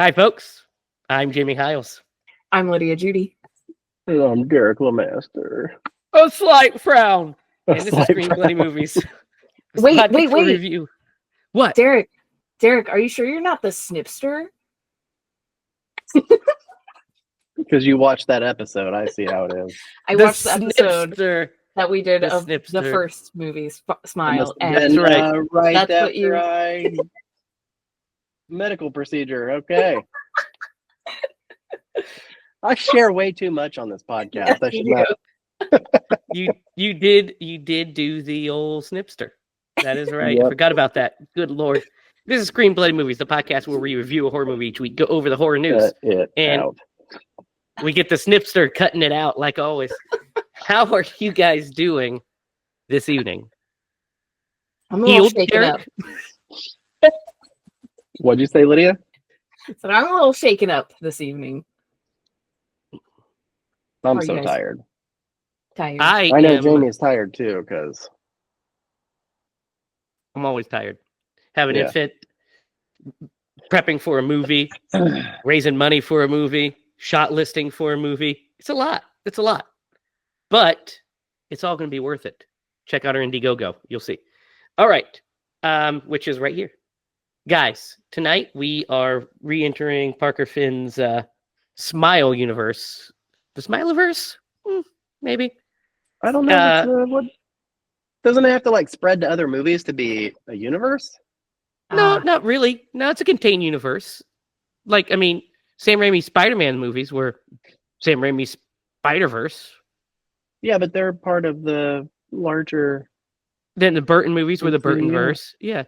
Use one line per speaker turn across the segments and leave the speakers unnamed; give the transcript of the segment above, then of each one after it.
Hi, folks. I'm Jamie Hiles.
I'm Lydia Judy.
And I'm Derek Lemaster.
A slight frown. And this is Screen Bloody Movies.
Wait.
Review. What?
Derek, are you sure you're not the snipster?
Because you watched that episode, I see how it is.
I watched the episode
snipster.
that we did
The
of
snipster.
the first movie, Smile.
And
right.
Right
That's
after
what you-
I medical procedure. Okay. I share way too much on this podcast. I should not.
You did do the old snipster. That is right.
Yep.
I forgot about that. Good Lord. This is Screen Bloody Movies, the podcast where we review a horror movie each week, go over the horror news.
Cut it
And-
out.
We get the snipster cutting it out like always. How are you guys doing this evening?
I'm a little
Healed,
shaken up.
Derek?
What'd you say, Lydia?
So I'm a little shaken up this evening.
I'm
are
so
you guys?
tired.
Tired.
I know
am.
Jamie's tired too, because
I'm always tired. Have an
Yeah.
infant, prepping for a movie, raising money for a movie, shot listing for a movie. It's a lot. But it's all going to be worth it. Check out our Indiegogo. You'll see. All right. Which is right here. Guys, tonight we are re-entering Parker Finn's Smile universe. The Smileverse? Maybe.
I don't know. What doesn't it have to like spread to other movies to be a universe?
No, not really. No, it's a contained universe. Like, I mean, Sam Raimi's Spider-Man movies were Sam Raimi's Spider-Verse.
Yeah, but they're part of the larger.
Then the Burton movies were the
MCU.
Burton-verse. Yeah.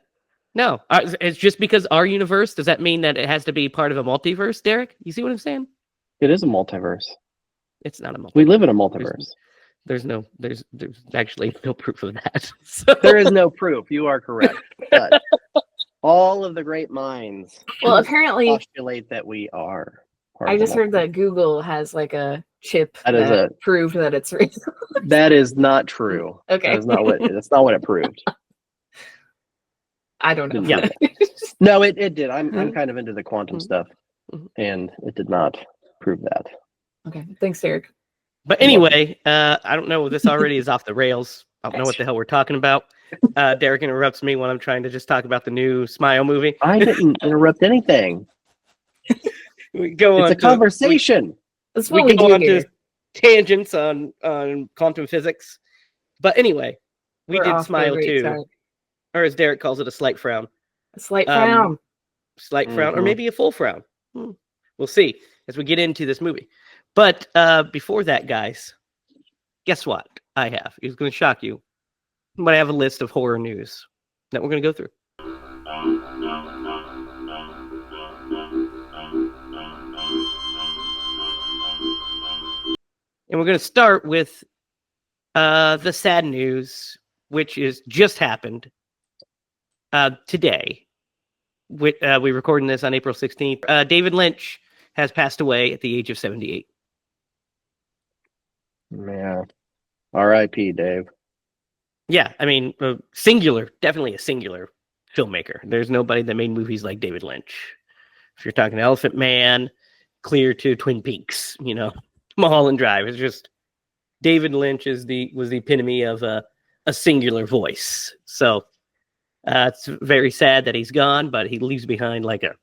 No, it's just because our universe, does that mean that it has to be part of a multiverse, Derek? You see what I'm saying?
It is a multiverse.
It's not a multiverse.
We live in a multiverse.
There's actually no proof of that. So-
There is no proof. You are correct. But all of the great minds
Well, apparently,
postulate that we are. Part
I
of the
just heard
multiverse.
that Google has like a chip
That is
proved that it's real.
That is not true.
Okay.
That's not what it proved.
I don't know.
Yeah.
No, it did. I'm kind of into the quantum stuff,
Mhm.
and it did not prove that.
Okay. Thanks, Derek.
But anyway, I don't know. This already is off the rails. I don't know what the hell we're talking about. Derek interrupts me when I'm trying to just talk about the new Smile movie.
I didn't interrupt anything.
We go
It's
on
a conversation.
That's
We
what we
go
do
on
here.
to tangents on quantum physics. But anyway, we
We're
did
off to a
Smile
great
too,
start.
or as Derek calls it, a slight frown.
A slight
Um,
frown.
Slight frown, or
Mhm.
maybe a full frown. We'll see as we get into this movie. But before that, guys, guess what I have? It's going to shock you. But I have a list of horror news that we're going to go through. And we're going to start with the sad news, which is just happened today. We recording this on April 16th. David Lynch has passed away at the age of 78.
Yeah. R.I.P. Dave.
Yeah, I mean, definitely a singular filmmaker. There's nobody that made movies like David Lynch. If you're talking Elephant Man, clear to Twin Peaks, Mulholland Drive. It's just David Lynch was the epitome of a singular voice. So it's very sad that he's gone, but he leaves behind like a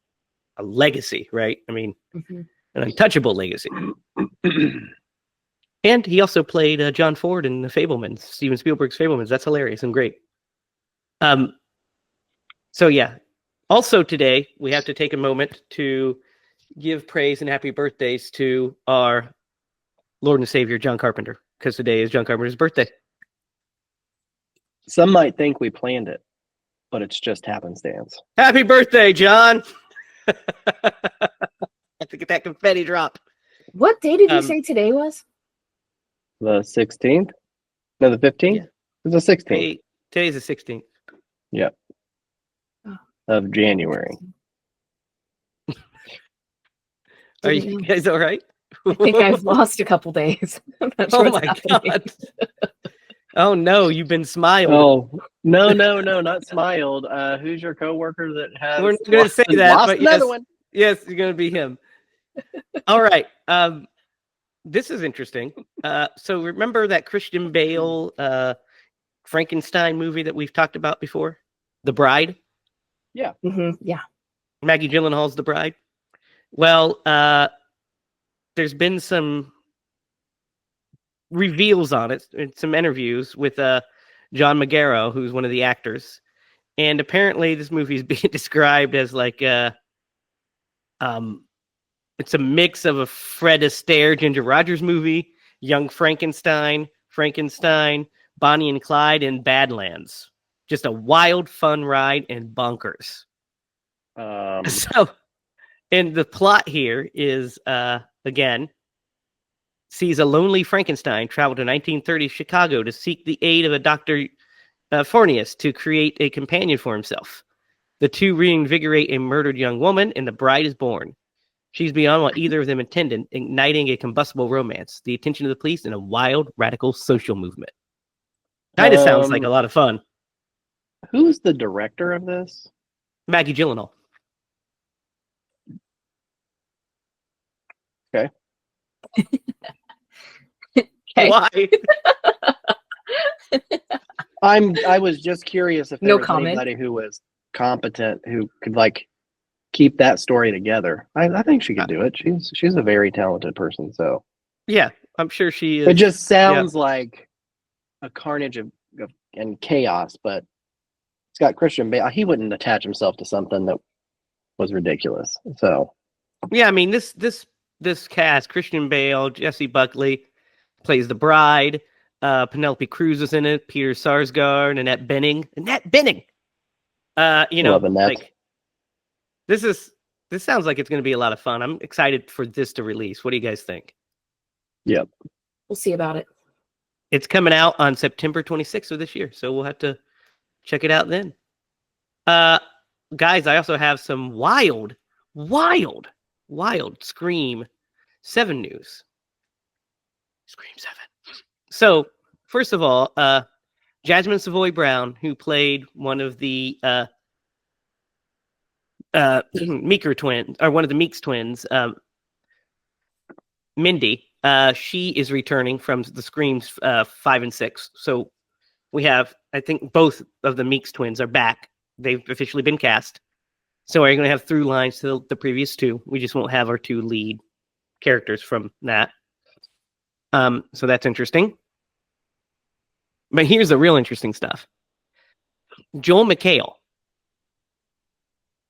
legacy, right? I mean,
Mhm.
an untouchable legacy. And he also played John Ford in The Fabelmans, Steven Spielberg's Fabelmans. That's hilarious and great. So yeah. Also today, we have to take a moment to give praise and happy birthdays to our Lord and Savior, John Carpenter, because today is John Carpenter's birthday.
Some might think we planned it, but it's just happenstance.
Happy birthday, John! I think that confetti drop.
What day did you say today was?
The 16th? No, the 15th?
Yeah.
It's the 16th.
Today's the 16th.
Yep.
Oh.
Of January.
Are you guys all right?
I think I've lost a couple days. I'm not sure
Oh
what's
my
happening.
God. Oh no, you've been smiling.
Oh, no, not smiled. Who's your coworker that has
We're not gonna say that,
lost
but
another
yes.
one?
Yes, you're gonna be him. All right. This is interesting. So remember that Christian Bale Frankenstein movie that we've talked about before? The Bride?
Yeah.
Yeah.
Maggie Gyllenhaal's The Bride? Well, there's been some reveals on it, and some interviews with John Magaro, who's one of the actors. And apparently this movie is being described as like it's a mix of a Fred Astaire, Ginger Rogers movie, Young Frankenstein, Bonnie and Clyde, and Badlands. Just a wild, fun ride and bonkers. So, and the plot here is, again, sees a lonely Frankenstein travel to 1930s Chicago to seek the aid of a Dr. Fornius to create a companion for himself. The two reinvigorate a murdered young woman, and the bride is born. She's beyond what either of them intended, igniting a combustible romance, the attention of the police, and a wild, radical social movement. Kind of sounds like a lot of fun.
Who's the director of this?
Maggie Gyllenhaal.
Okay.
Okay.
Why?
I was just curious if there
No
was
comment.
anybody who was competent who could like keep that story together. I think she could do it. She's a very talented person. So
Yeah, I'm sure she is.
it just sounds like a carnage of and chaos, but it's got Christian Bale. He wouldn't attach himself to something that was ridiculous. So
Yeah, I mean this cast: Christian Bale, Jesse Buckley plays the bride, Penelope Cruz is in it, Peter Sarsgaard, Annette Bening. You know,
Love Annette.
like this sounds like it's going to be a lot of fun. I'm excited for this to release. What do you guys think?
Yep.
We'll see about it.
It's coming out on September 26th of this year, so we'll have to check it out then. Guys, I also have some wild Scream 7 news. Scream 7. So, first of all, Jasmine Savoy Brown, who played one of the Meeker twins, or one of the Meeks twins, Mindy, she is returning from the Screams 5 and 6. So we have, I think, both of the Meeks twins are back. They've officially been cast. So we're going to have through lines to the previous two. We just won't have our two lead characters from that. So that's interesting. But here's the real interesting stuff. Joel McHale.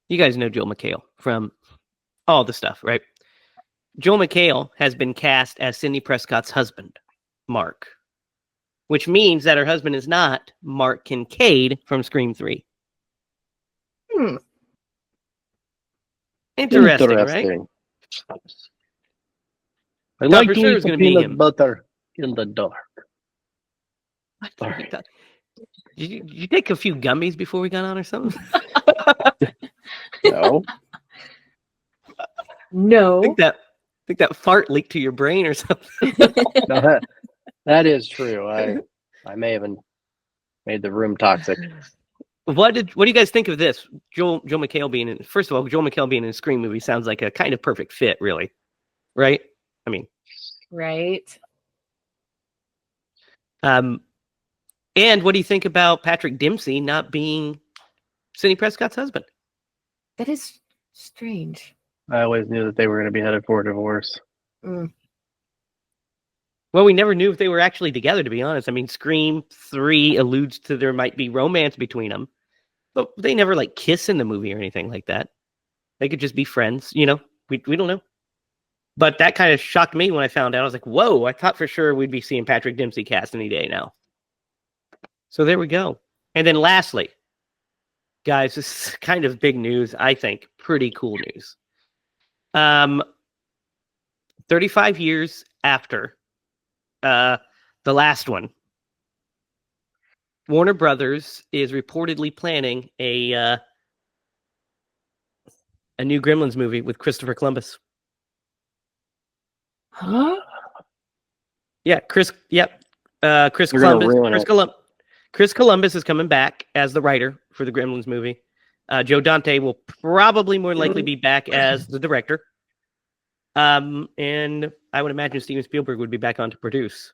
You guys know Joel McHale from all the stuff, right? Joel McHale has been cast as Sidney Prescott's husband, Mark, which means that her husband is not Mark Kincaid from Scream 3. Interesting, right?
I like
for
to
sure it
eat
was
the
gonna be
peanut
him.
butter in the dark.
Sorry. Did you take a few gummies before we got on or something?
No.
No.
I think that fart leaked to your brain or something.
No, that is true. I may have made the room toxic.
What do you guys think of this? Joel McHale being in, first of all, Joel McHale being in a Scream movie sounds like a kind of perfect fit, really. Right? I mean,
Right.
and what do you think about Patrick Dempsey not being Sidney Prescott's husband?
That is strange.
I always knew that they were going to be headed for a divorce.
Mm.
Well, we never knew if they were actually together, to be honest. I mean, Scream 3 alludes to there might be romance between them, but they never like kiss in the movie or anything like that. They could just be friends, you know? We don't know. But that kind of shocked me when I found out. I was like, whoa, I thought for sure we'd be seeing Patrick Dempsey cast any day now. So there we go. And then lastly, guys, this is kind of big news, I think. Pretty cool news. 35 years after the last one, Warner Brothers is reportedly planning a new Gremlins movie with Christopher Columbus.
Huh?
Yeah, Chris
You're
Columbus.
gonna ruin it.
Chris Columbus is coming back as the writer for the Gremlins movie. Joe Dante will probably more likely be back as the director. And I would imagine Steven Spielberg would be back on to produce.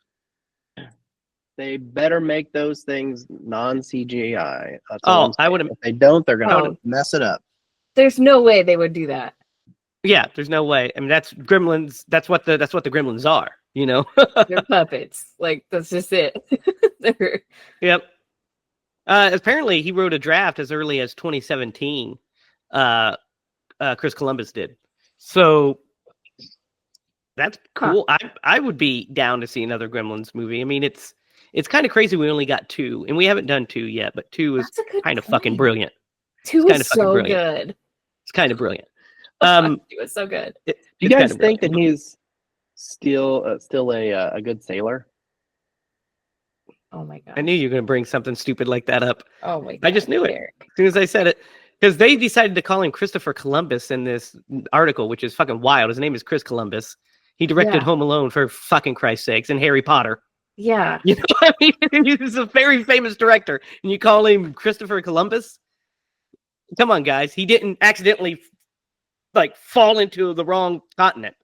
They better make those things non-CGI. That's all
Oh, I would.
if they don't, they're going to
Oh.
mess it up.
There's no way they would do that.
Yeah, there's no way. I mean, that's Gremlins. That's what the Gremlins are. You know.
They're puppets. Like, that's just it. They're...
Yep. Apparently, he wrote a draft as early as 2017. Chris Columbus did. So that's cool. I would be down to see another Gremlins movie. I mean, it's kind of crazy. We only got 2, and we haven't done 2 yet. But 2 is kind of fucking brilliant.
2 is so good.
It's kind of brilliant.
2 is so good.
Do you guys think that he's still a good sailor?
Oh my god!
I knew you were going to bring something stupid like that up.
Oh my god!
I just knew it as soon as I said it, because they decided to call him Christopher Columbus in this article, which is fucking wild. His name is Chris Columbus. He directed Home Alone, for fucking Christ's sakes, and Harry Potter.
Yeah.
You know what I mean? He's a very famous director, and you call him Christopher Columbus? Come on, guys. He didn't accidentally fall into the wrong continent.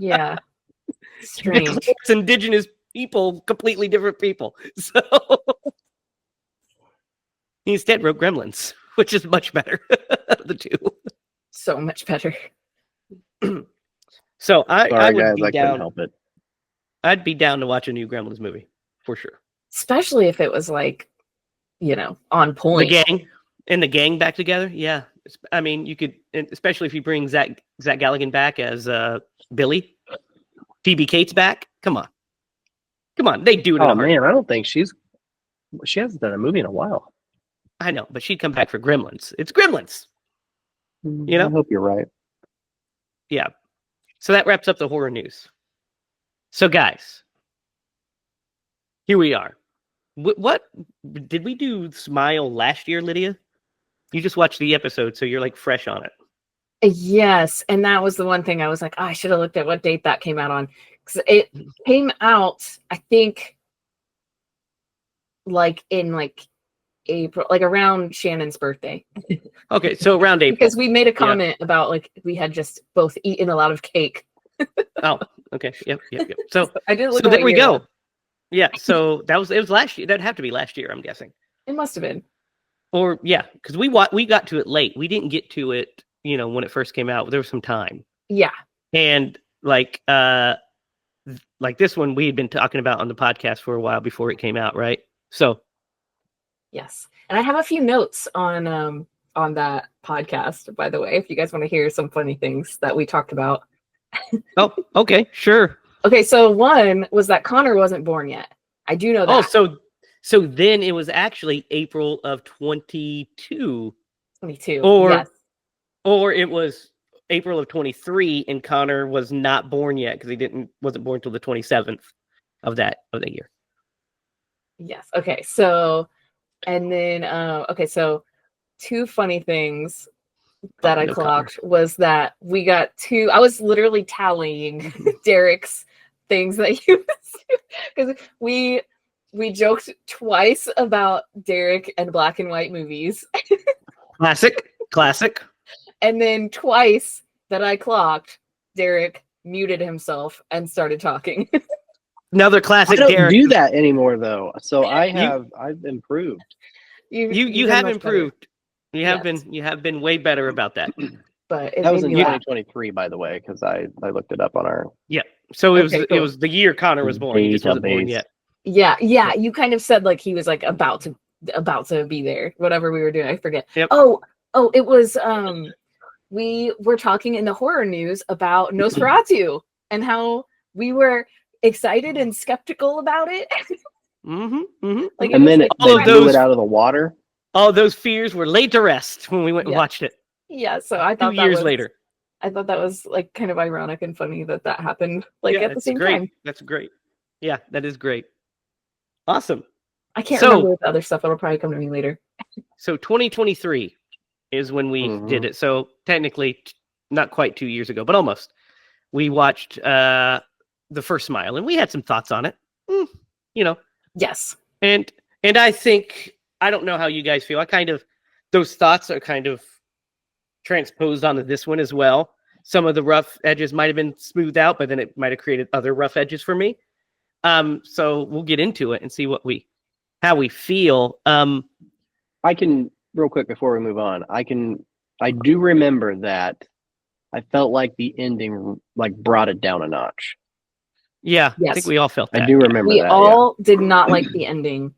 Yeah. Strange.
It's indigenous people, completely different people. So he instead wrote Gremlins, which is much better. The 2.
So much better.
So I would
guys,
be
I couldn't
down.
help it.
I'd be down to watch a new Gremlins movie for sure.
Especially if it was on point.
The gang back together. Yeah, I mean, you could, especially if you bring Zach Galligan back as Billy, Phoebe Cates back. Come on, they do it.
Oh man, I don't think she hasn't done a movie in a while.
I know, but she'd come back for Gremlins. It's Gremlins. You know.
I hope you're right.
Yeah. So that wraps up the horror news. So guys, here we are. What did we do? Smile last year, Lydia? You just watched the episode, so you're fresh on it.
Yes, and that was the one thing I was like, I should have looked at what date that came out on, because it came out, I think, in April, around Shannon's birthday.
Okay, so around April,
because we made a comment about we had just both eaten a lot of cake.
Oh, okay, yep. So
I did.
So there we go. Yeah, so it was last year. That'd have to be last year, I'm guessing.
It must have been.
Or yeah, because we got to it late. We didn't get to it, when it first came out. There was some time.
Yeah.
And this one we had been talking about on the podcast for a while before it came out, right? So.
Yes, and I have a few notes on that podcast, by the way, if you guys want to hear some funny things that we talked about.
Oh, okay, sure.
Okay, so one was that Connor wasn't born yet. I do know that.
Oh, so then it was actually April of 22.
22.
Or it was April of 23, and Connor was not born yet because he wasn't born until the 27th of that year.
Yes. Okay. So, and then so 2 funny things that I clocked was that we got 2. I was literally tallying Derek's things that he was, because we joked twice about Derek and black and white movies.
Classic.
And then twice that I clocked, Derek muted himself and started talking.
Another classic.
I don't
Derek.
do that anymore though. So I've improved.
You
have improved.
Better.
You have been way better about that.
But
that was in 2023, by the way, because I looked it up on our.
Yeah. So it
cool.
was the year Connor was born. He just wasn't born yet.
Yeah. You kind of said he was about to be there. Whatever we were doing, I forget.
Yep.
Oh, it was we were talking in the horror news about Nosferatu and how we were excited and skeptical about it.
And then it blew it out of the water.
All those fears were laid to rest when we went and watched it.
Yeah, so I thought
2 years later.
I thought that was kind of ironic and funny that happened at the same
great.
time.
That's great. Yeah, that is great. Awesome.
I can't remember the other stuff. It'll probably come to me later.
So 2023 is when we did it. So technically, not quite 2 years ago, but almost. We watched The First Smile, and we had some thoughts on it.
Yes.
And I think, I don't know how you guys feel. I kind of those thoughts are kind of transposed onto this one as well. Some of the rough edges might have been smoothed out, but then it might have created other rough edges for me. So we'll get into it and see how we feel.
I can real quick before we move on. I do remember that I felt like the ending like brought it down a notch.
Yeah,
Yes.
I think we all felt that.
I do remember
We
that.
all did not like the ending.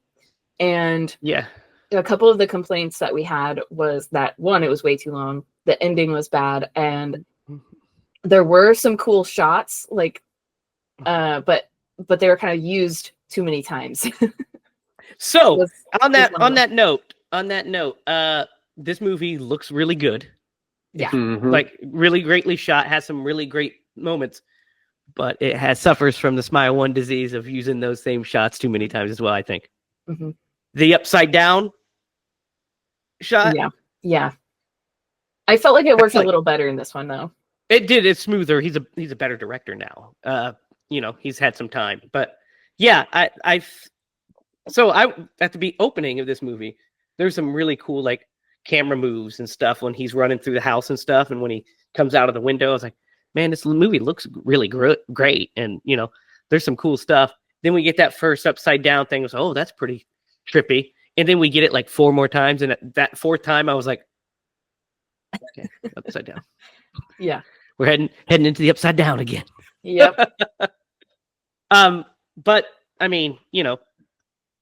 And
Yeah.
a couple of the complaints that we had was that, one, it was way too long. The ending was bad. And there were some cool shots, like, but they were kind of used too many times.
So
Was-
on
was one of
that note, this movie looks really good.
Yeah.
Mhm.
Like really greatly shot, has some really great moments, but it suffers from the Smile 1 disease of using those same shots too many times as well, I think.
Mhm.
The upside down shot,
Yeah. I felt like it worked
like-
a little better in this one, though.
it did. It's smoother. He's a better director now. He's had some time, but yeah, I at the opening of this movie, there's some really cool like camera moves and stuff when he's running through the house and stuff, and when he comes out of the window, I was like, man, this movie looks really great, and there's some cool stuff. Then we get that first upside down thing. I was, oh, that's pretty trippy, and then we get it like 4 more times, and at that 4th time, I was like, okay, upside down.
Yeah.
We're heading into the upside down again.
Yep.
But I mean,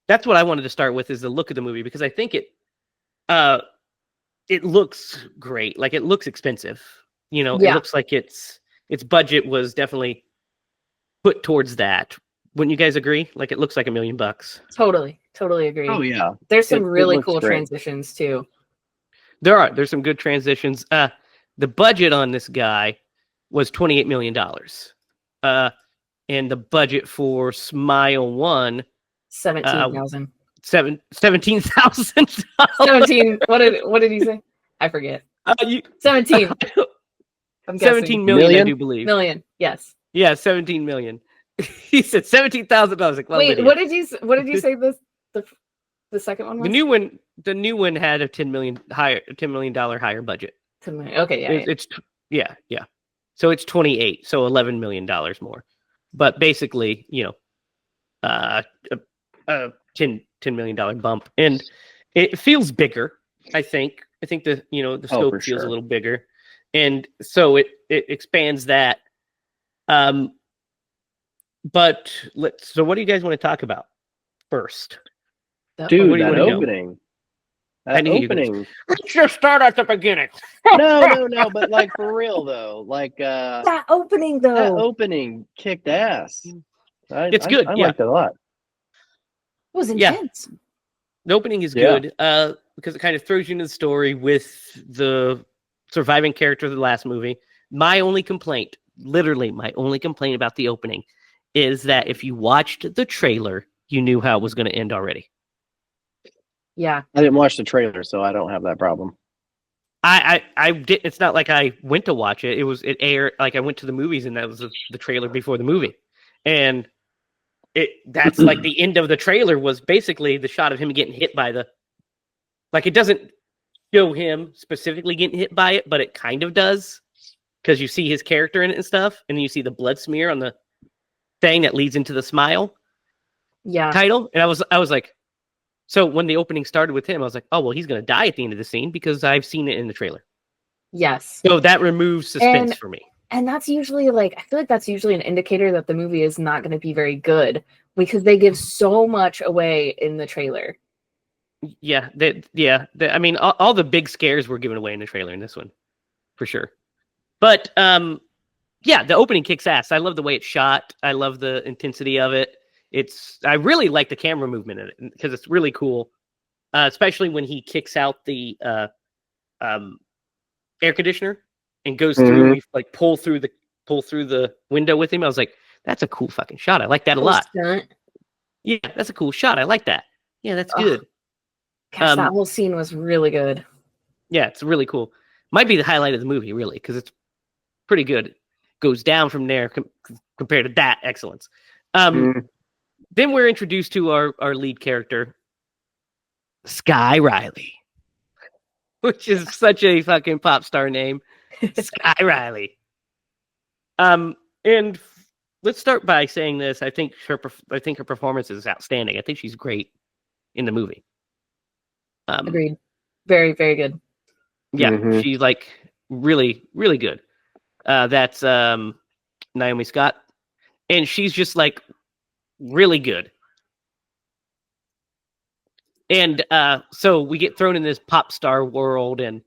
that's what I wanted to start with is the look of the movie, because I think it looks great. Like it looks expensive. It looks like its budget was definitely put towards that. Wouldn't you guys agree? Like it looks like $1 million.
Totally agree.
Oh yeah.
There's some
It
really
looks
cool
great.
transitions too.
There's some good transitions. The budget on this guy was $28 million. And the budget for Smile 1
17,000.
$17,000.
17. What did he say? I forget. 17. I'm guessing.
17 million, I
Million?
do believe.
Million. Yes.
Yeah, 17 million. He said $17,000. Like, well,
Wait,
Lydia.
what did you say the second one was?
The new one had a $10 million higher budget.
10 million. Okay, yeah.
Yeah. So it's 28, so $11 million more. But basically, a $10 million bump, and it feels bigger. I think the scope
for
feels
sure.
a little bigger, and so it expands that. But so what do you guys want to talk about first?
Dude,
What do you
that
wanna know?
opening.
I
That
knew you were gonna-
opening.
Let's just start at the beginning.
No, but like for real though. Like
that opening
that
though
opening kicked ass.
It's good,
I
yeah.
liked it a lot.
was
Yeah.
intense.
The opening is
Yeah.
good because it kind of throws you into the story with the surviving character of the last movie. My only complaint about the opening is that if you watched the trailer, you knew how it was going to end already.
Yeah.
I didn't watch the trailer, so I don't have that problem.
I did. It's not like I went to watch it. It aired like I went to the movies, and that was the trailer before the movie, and that's like the end of the trailer was basically the shot of him getting hit by like it doesn't show him specifically getting hit by it, but it kind of does because you see his character in it and stuff, and then you see the blood smear on the thing that leads into the Smile
Yeah.
title, and I was like. So when the opening started with him, I was like, oh, well, he's going to die at the end of the scene because I've seen it in the trailer.
Yes.
So that removes suspense for me.
And that's usually I feel like that's usually an indicator that the movie is not going to be very good because they give so much away in the trailer.
Yeah. I mean, all the big scares were given away in the trailer in this one, for sure. But yeah, the opening kicks ass. I love the way it's shot. I love the intensity of it. I really like the camera movement in it because it's really cool, especially when he kicks out the air conditioner and goes through. And we like pull through the window with him. I was like, that's a cool fucking shot. I like that a lot.
Stunt.
Yeah, that's a cool shot. I like that. Yeah, that's good.
Gosh, that whole scene was really good.
Yeah, it's really cool. Might be the highlight of the movie, really, because it's pretty good. Goes down from there compared to that excellence. Then we're introduced to our lead character, Sky Riley. which is such a fucking pop star name, Sky Riley. And let's start by saying this. I think her performance is outstanding. I think she's great in the movie.
Agreed. Very, very good.
Yeah, she's like really, really good. That's Naomi Scott, and she's just like really good. And so we get thrown in this pop star world, and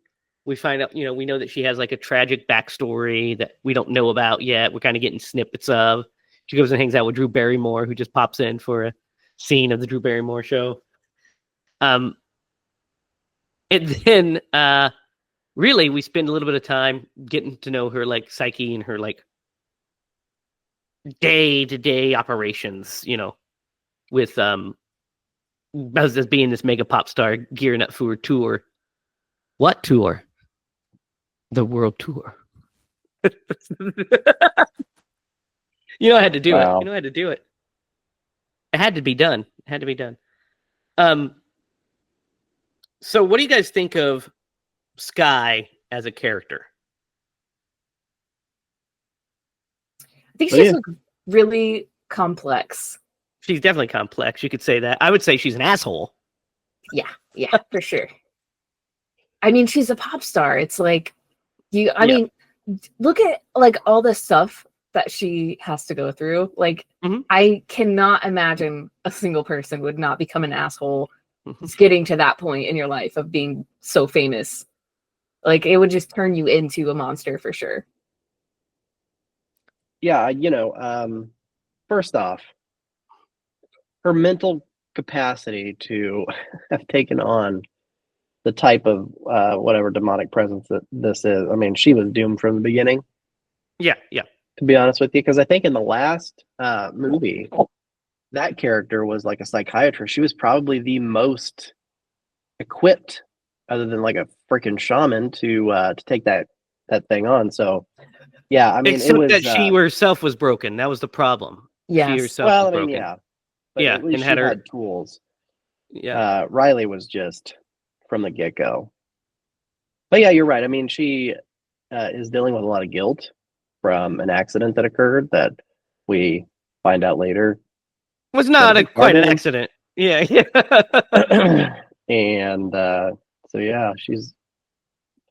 we find out, we know that she has like a tragic backstory that we don't know about yet. We're kind of getting snippets of. She goes and hangs out with Drew Barrymore, who just pops in for a scene of the Drew Barrymore show. And then really we spend a little bit of time getting to know her like psyche and her like day-to-day operations, with as being this mega pop star gearing up for her tour. What tour? The world tour. I had to do it. I had to do it. It had to be done. It had to be done. So what do you guys think of Sky as a character?
I think she's like really complex.
She's definitely complex. You could say that. I would say she's an asshole.
Yeah, for sure. I mean, she's a pop star. It's like I mean, look at like all the stuff that she has to go through. Like, I cannot imagine a single person would not become an asshole getting to that point in your life of being so famous. Like, it would just turn you into a monster for sure.
Yeah, first off, her mental capacity to have taken on the type of whatever demonic presence that this is. I mean, she was doomed from the beginning.
Yeah.
To be honest with you, because I think in the last movie, that character was like a psychiatrist. She was probably the most equipped, other than like a freaking shaman, to take that thing on. So, yeah, I mean,
except
it was
that she herself was broken. That was the problem.
Yes.
She herself was broken.
yeah, but
yeah,
at least
and
she
had her
had tools.
Yeah,
Riley was just from the get-go. But yeah, you're right. I mean, she is dealing with a lot of guilt from an accident that occurred that we find out later
was not quite an accident. Yeah.
And so yeah, she's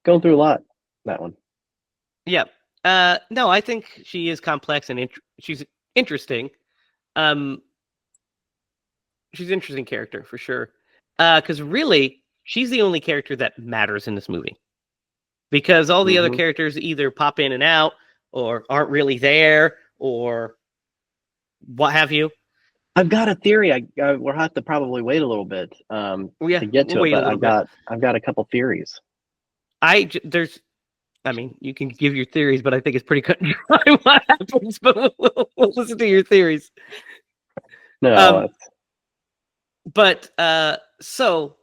going through a lot. That one.
Yeah. No, I think she is complex and she's interesting. She's an interesting character for sure. Because really, she's the only character that matters in this movie. Because all the other characters either pop in and out, or aren't really there, or what have you.
I've got a theory. We'll have to probably wait a little bit to get to it, but I've got a couple theories.
I mean, you can give your theories, but I think it's pretty cut and dry what happens. But we'll listen to your theories.
No,
but so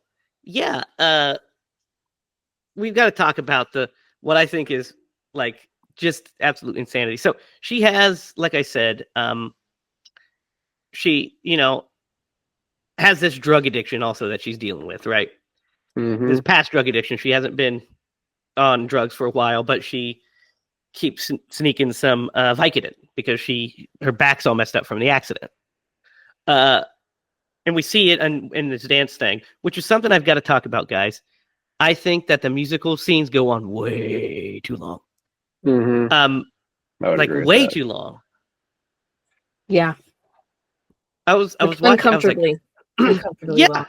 yeah, we've got to talk about what I think is like just absolute insanity. So she has, like I said, she has this drug addiction also that she's dealing with, right? This past drug addiction. She hasn't been on drugs for a while, but she keeps sneaking some Vicodin because her back's all messed up from the accident. And we see it in this dance thing, which is something I've got to talk about, guys. I think that the musical scenes go on way too long. Like way too long.
Yeah.
I was watching
uncomfortably.
Yeah.
Long.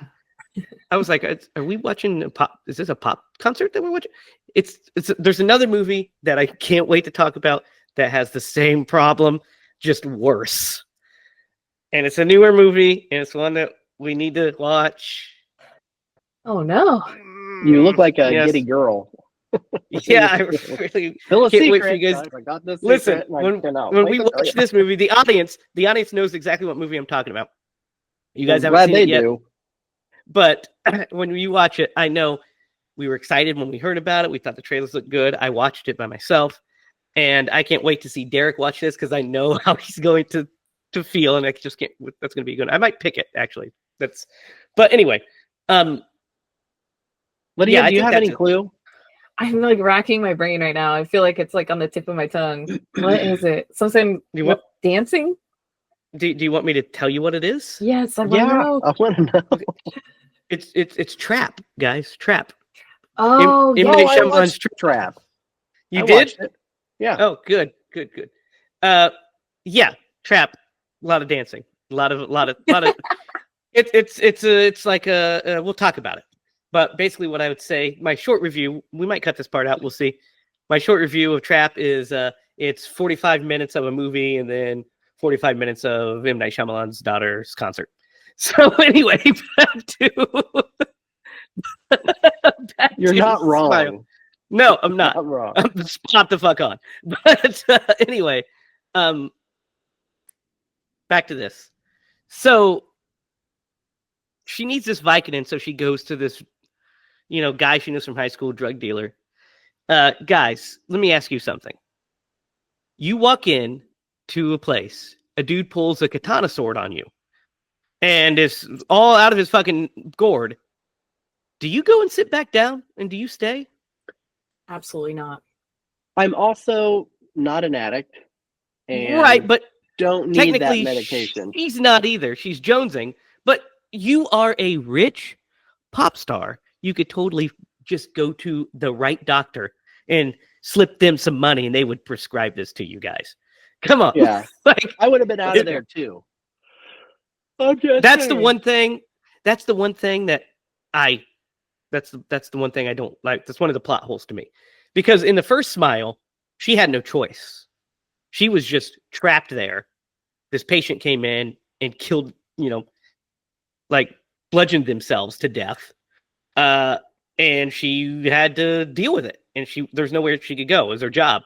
I was like, are we watching a pop? Is this a pop concert that we're watching? There's another movie that I can't wait to talk about that has the same problem, just worse. And it's a newer movie, and it's one that we need to watch.
Oh no!
You look like a giddy girl.
Yeah, I really
can't
wait for you guys.
I got this.
Listen, when we watch this movie, the audience knows exactly what movie I'm talking about. You guys haven't seen it yet. Do. But when you watch it, I know we were excited when we heard about it. We thought the trailers looked good. I watched it by myself, and I can't wait to see Derek watch this because I know how he's going to feel, and I just can't. That's going to be good. I might pick it actually. But anyway,
Lydia,
I
do you
think
have
that's
any clue?
I'm like racking my brain right now. I feel like it's like on the tip of my tongue. What is it? Something
You
with
want?
dancing?
Do you want me to tell you what it is?
Yes, I want to
Yeah,
know.
I want to know.
It's Trap, guys. Trap.
Oh,
M.
yeah.
Oh,
Night
I
Shyamalan's
watched Trap.
You
I
did?
watched it. Yeah.
Oh, good. Yeah, Trap. A lot of dancing. A lot of. It's like we'll talk about it. But basically, what I would say, my short review. We might cut this part out. We'll see. My short review of Trap is it's 45 minutes of a movie and then 45 minutes of M. Night Shyamalan's daughter's concert. So anyway, back to
You're not wrong.
Smile. No, I'm not.
Not wrong.
I'm spot the fuck on. But anyway, back to this. So she needs this Vicodin, so she goes to this, guy she knows from high school, drug dealer. Guys, let me ask you something. You walk in to a place, a dude pulls a katana sword on you, and it's all out of his fucking gourd. Do you go and sit back down, and do you stay?
Absolutely not.
I'm also not an addict. And
Right, but
don't need that
technically,
medication.
she's not either. She's jonesing, but you are a rich pop star. You could totally just go to the right doctor and slip them some money, and they would prescribe this to you guys. Come on,
Yeah.
like
I would have been out of there too. I'm just
that's the
saying.
one thing. That's the one thing that I. That's the one thing I don't like. That's one of the plot holes to me, because in the first Smile, she had no choice. She was just trapped there. This patient came in and killed, like bludgeoned themselves to death. And she had to deal with it. And there's nowhere she could go. It was her job.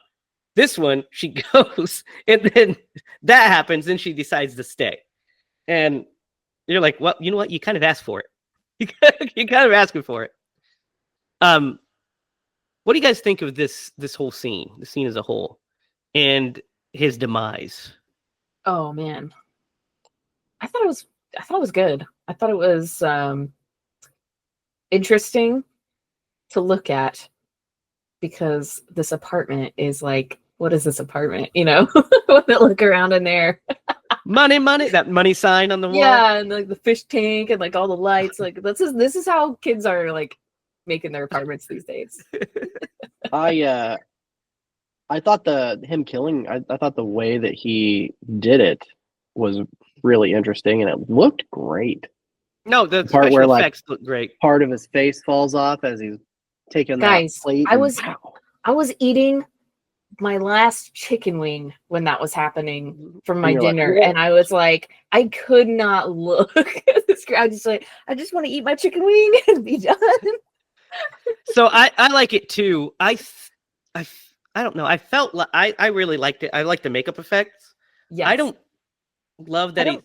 This one, she goes, and then that happens, and she decides to stay. And you're like, well, you know what? You kind of asked for it. You kind of asking for it. What do you guys think of this whole scene, the scene as a whole, and his demise?
Oh man. I thought it was good. I thought it was interesting to look at, because this apartment is like, what is this apartment? When I look around in there.
Money, that money sign on the wall.
Yeah, and like the fish tank and like all the lights. Like this is how kids are like making their apartments these days.
I thought him killing. I thought the way that he did it was really interesting, and it looked great.
No, the
part
special
where
effects look great.
Part of his face falls off as he's taking
Guys,
that plate.
I was eating my last chicken wing when that was happening from my dinner,
like,
and I was like, I could not look at the screen. I was just like, I just want to eat my chicken wing and be done.
So I like it too. I don't know. I felt like I really liked it. I like the makeup effects.
Yes.
I don't love that he's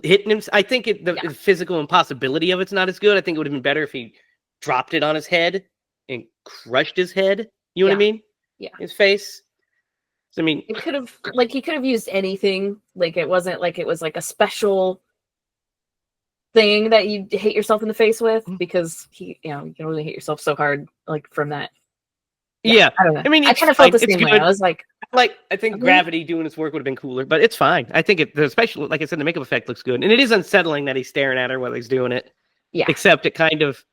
hitting him. I think the physical impossibility of it's not as good. I think it would have been better if he dropped it on his head and crushed his head. You know what I mean?
Yeah.
His face. I mean,
it could have he could have used anything. Like it wasn't like it was like a special thing that you hit yourself in the face with, because you can only hit yourself so hard like from that.
Yeah.
I don't know.
I mean,
I kind of felt the same way.
good.
I was like,
I think Gravity doing its work would have been cooler, but it's fine. I think the special, like I said, the makeup effect looks good, and it is unsettling that he's staring at her while he's doing it.
Yeah.
Except it kind of.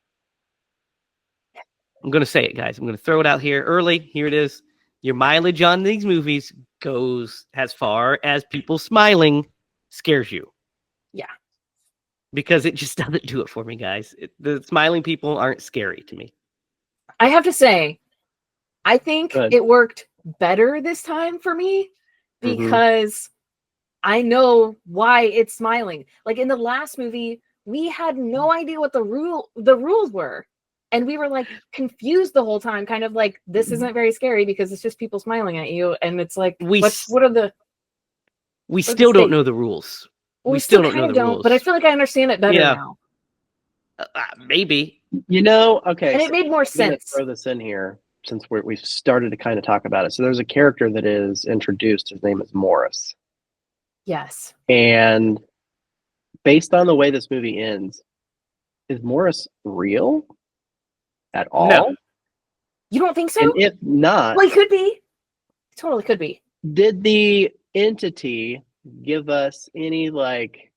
I'm going to say it, guys. I'm going to throw it out here early. Here it is. Your mileage on these movies goes as far as people smiling scares you.
Yeah.
Because it just doesn't do it for me, guys. The smiling people aren't scary to me.
I have to say, I think it worked better this time for me, because I know why it's smiling. Like in the last movie, we had no idea what the rules were. And we were like confused the whole time, kind of like, this isn't very scary because it's just people smiling at you. And it's like, what are the...
We still don't know the rules.
Well, we still don't know the rules. But I feel like I understand it better now.
Maybe.
Okay.
And it made more sense.
Throw this in here since we've started to kind of talk about it. So there's a character that is introduced. His name is Morris.
Yes.
And based on the way this movie ends, is Morris real? at all?
No.
You don't think so?
And if not,
Well, it could be. Totally could be.
did the entity give us any like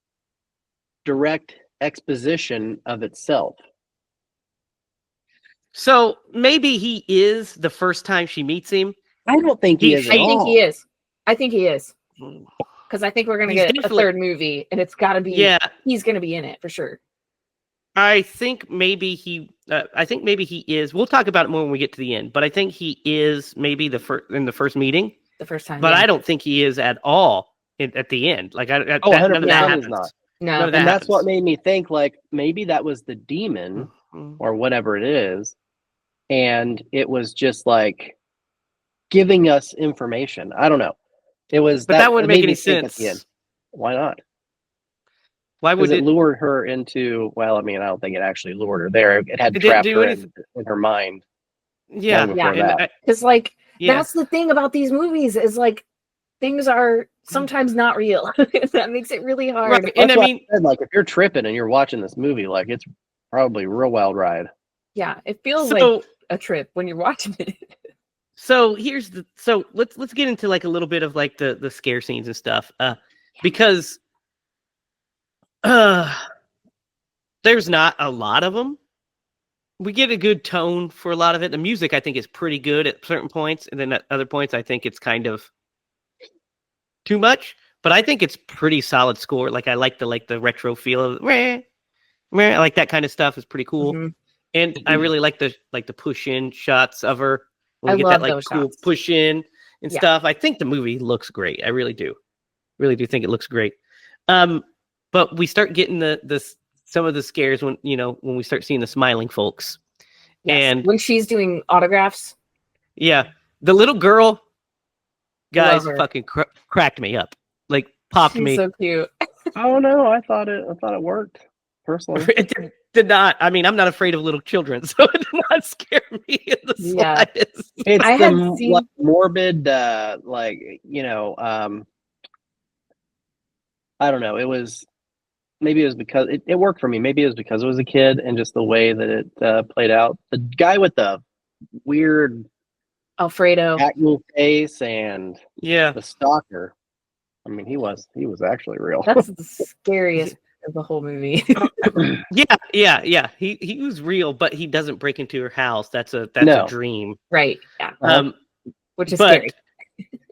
direct exposition of itself?
So maybe he is the first time she meets him.
I don't think he is at
I think
all.
he is. I think he is. Because I think we're gonna
He's
get a
definitely-
third movie, and it's got to be.
Yeah,
He's gonna be in it for sure.
I think maybe he. I think maybe he is. We'll talk about it more when we get to the end. But I think he is maybe in the first meeting.
The first time.
But
yeah.
I don't think he is at all at the end. Like
Oh,
none of
100%
that
he's
happens.
not.
No.
None of that
And that's what
happens.
made me think like maybe that was the demon
Mhm.
or whatever it is, and it was just like giving us information. I don't know. It was
But that wouldn't
made
make
me
any
think at the end.
sense.
Why not?
Why
Because
would
it
it?
lured her into. Well, I mean, I don't think it actually lured her there. It had
It didn't
trapped
do
her
anything.
in her mind.
Yeah,
long
before
and
that.
Because like
yeah.
that's the thing about these movies is like things are sometimes not real. That makes it really hard.
Right. And
That's
I
why
mean,
said, like if you're tripping and you're watching this movie, like it's probably a real wild ride.
Yeah, it feels
so
like a trip when you're watching it.
so here's the so let's get into like a little bit of like the scare scenes and stuff. Because there's not a lot of them. We get a good tone for a lot of it. The music I think is pretty good at certain points, and then at other points I think it's kind of too much. But I think it's pretty solid score. Like I like the retro feel of I like that kind of stuff. Is pretty cool.
Mhm.
And I really like the push in shots of her. When
I
we get
love
that like
those
cool
shots.
push in and
Yeah.
stuff. I think the movie looks great. I really do. Really do think it looks great. But we start getting some of the scares when when we start seeing the smiling folks.
Yes.
And
when she's doing autographs,
yeah, the little girl guys
Love her.
fucking cracked me up. Like popped
she's
me.
so cute.
Oh no, I thought it worked personally.
It did not. I mean, I'm not afraid of little children, so it did not scare me in the
Yeah.
slightest.
It's
I
the
had seen-
like, morbid, like I don't know. It was maybe it was because it worked for me. Maybe it was because it was a kid and just the way that it played out. The guy with the weird
Alfredo.
acne face and
Yeah.
the stalker. I mean, he was actually real.
That's the scariest of the whole movie.
Yeah. He was real, but he doesn't break into her house. That's a
No.
dream.
Right. Yeah. Which is
But
scary.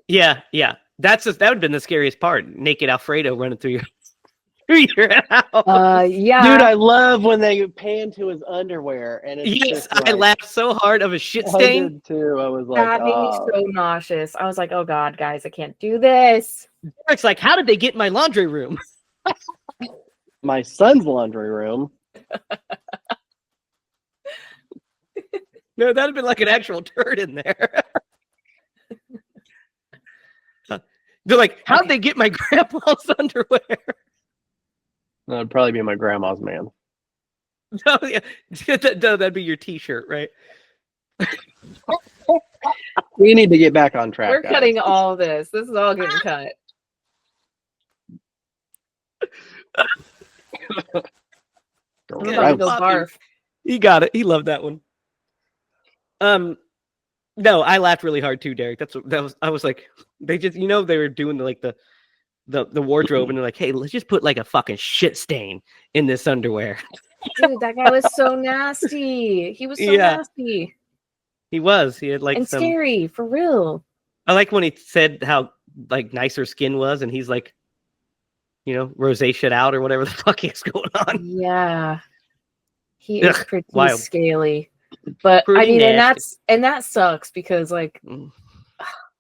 yeah. That would have been the scariest part. Naked Alfredo running through your house.
Yeah.
Dude, I love when they pan to his underwear and it's
Yes,
just
I
like,
laughed so hard of a shit
I
stain.
did too. I was like,
that made me
oh.
so nauseous. I was like, oh God, guys, I can't do this.
It's like, how did they get in my laundry room?
My son's laundry room.
No, that'd have been like an actual turd in there. They're like, how'd they get my grandpa's underwear?
That'd probably be my grandma's man.
No, yeah. No, that'd be your T-shirt, right?
We need to get back on track.
We're
guys.
cutting all this. This is all getting cut.
Girl,
I'm
Yeah,
about to go
Poppy.
barf.
He got it. He loved that one. No, I laughed really hard too, Derek. I was like, they just, they were doing the wardrobe, and they're like, hey, let's just put like a fucking shit stain in this underwear.
Dude, that guy was so nasty. He was so
Yeah.
nasty
He was. He had like
and
some.
scary for real.
I like when he said how like nice her skin was, and he's like, rosé shit out or whatever the fuck is going on.
Yeah, he is
Ugh,
pretty
wild.
scaly. But I
Pretty
mean,
nasty.
and that sucks because like,
Mm.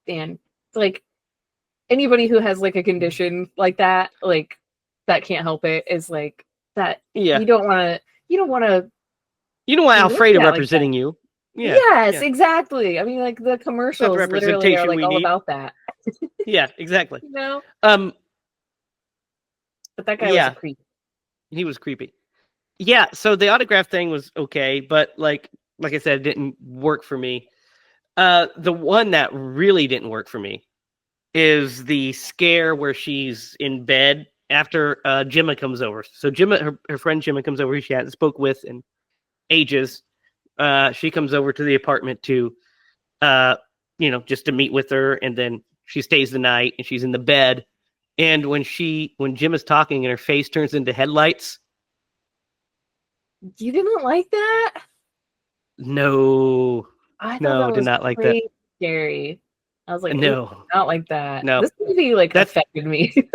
man, like anybody who has like a condition like that, like that can't help it is like that.
Yeah.
You don't want to.
You don't want
You look
Alfredo
at it like
representing you. Yeah.
Yes,
yeah.
exactly. I mean, like the commercials literally are
representation
like
we
all
need.
about that.
Yeah, exactly.
But that guy
Yeah.
was a creep.
He was creepy. Yeah, so the autograph thing was okay, but like I said, it didn't work for me. The one that really didn't work for me is the scare where she's in bed after Gemma comes over. So Gemma, her friend Gemma comes over, who she hasn't spoke with in ages. she comes over to the apartment to, just to meet with her, and then she stays the night, and she's in the bed. And when Jim is talking, and her face turns into headlights.
You didn't like that?
No,
I thought
no,
that
did
was
not like that.
pretty scary. I was like,
No,
not like that.
no.
This movie affected me.
It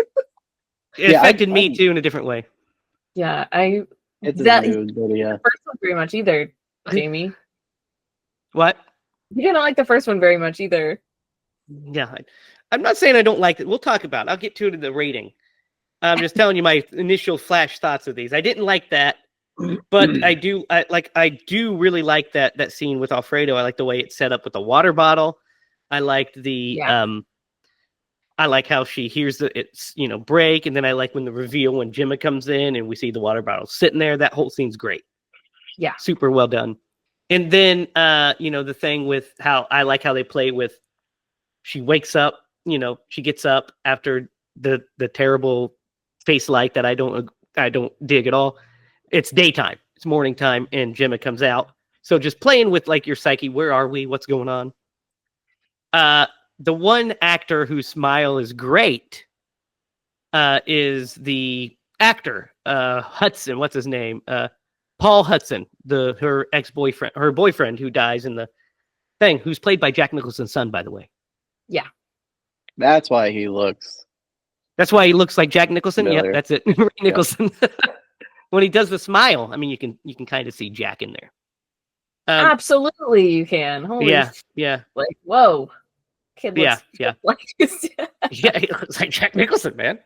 Yeah,
affected me too in a different way.
Yeah,
It's
that
a mood, but yeah.
the first one very much either, Jamie.
What?
You didn't like the first one very much either.
Yeah, I'm not saying I don't like it. We'll talk about it. I'll get to it in the rating. I'm just telling you my initial flash thoughts of these. I didn't like that, but I do really like that scene with Alfredo. I like the way it's set up with the water bottle. I liked the I like how she hears it's break, and then I like when the reveal when Gemma comes in and we see the water bottle sitting there. That whole scene's great.
Yeah,
super well done. And then the thing with how I like how they play with. She wakes up. She gets up after the terrible face light that I don't dig at all. It's daytime. It's morning time, and Gemma comes out. So just playing with like your psyche. Where are we? What's going on? The one actor whose smile is great is the actor Hudson. What's his name? Paul Hudson, her ex-boyfriend, her boyfriend who dies in the thing, who's played by Jack Nicholson's son, by the way.
Yeah,
That's why he looks.
That's why he looks like Jack Nicholson.
Familiar.
Yep, that's it. Ray Nicholson. When he does the smile, I mean, you can kind of see Jack in there.
absolutely, you can. Holy
yeah.
Like, whoa, kid looks like his dad.
Yeah, he looks like Jack Nicholson, man.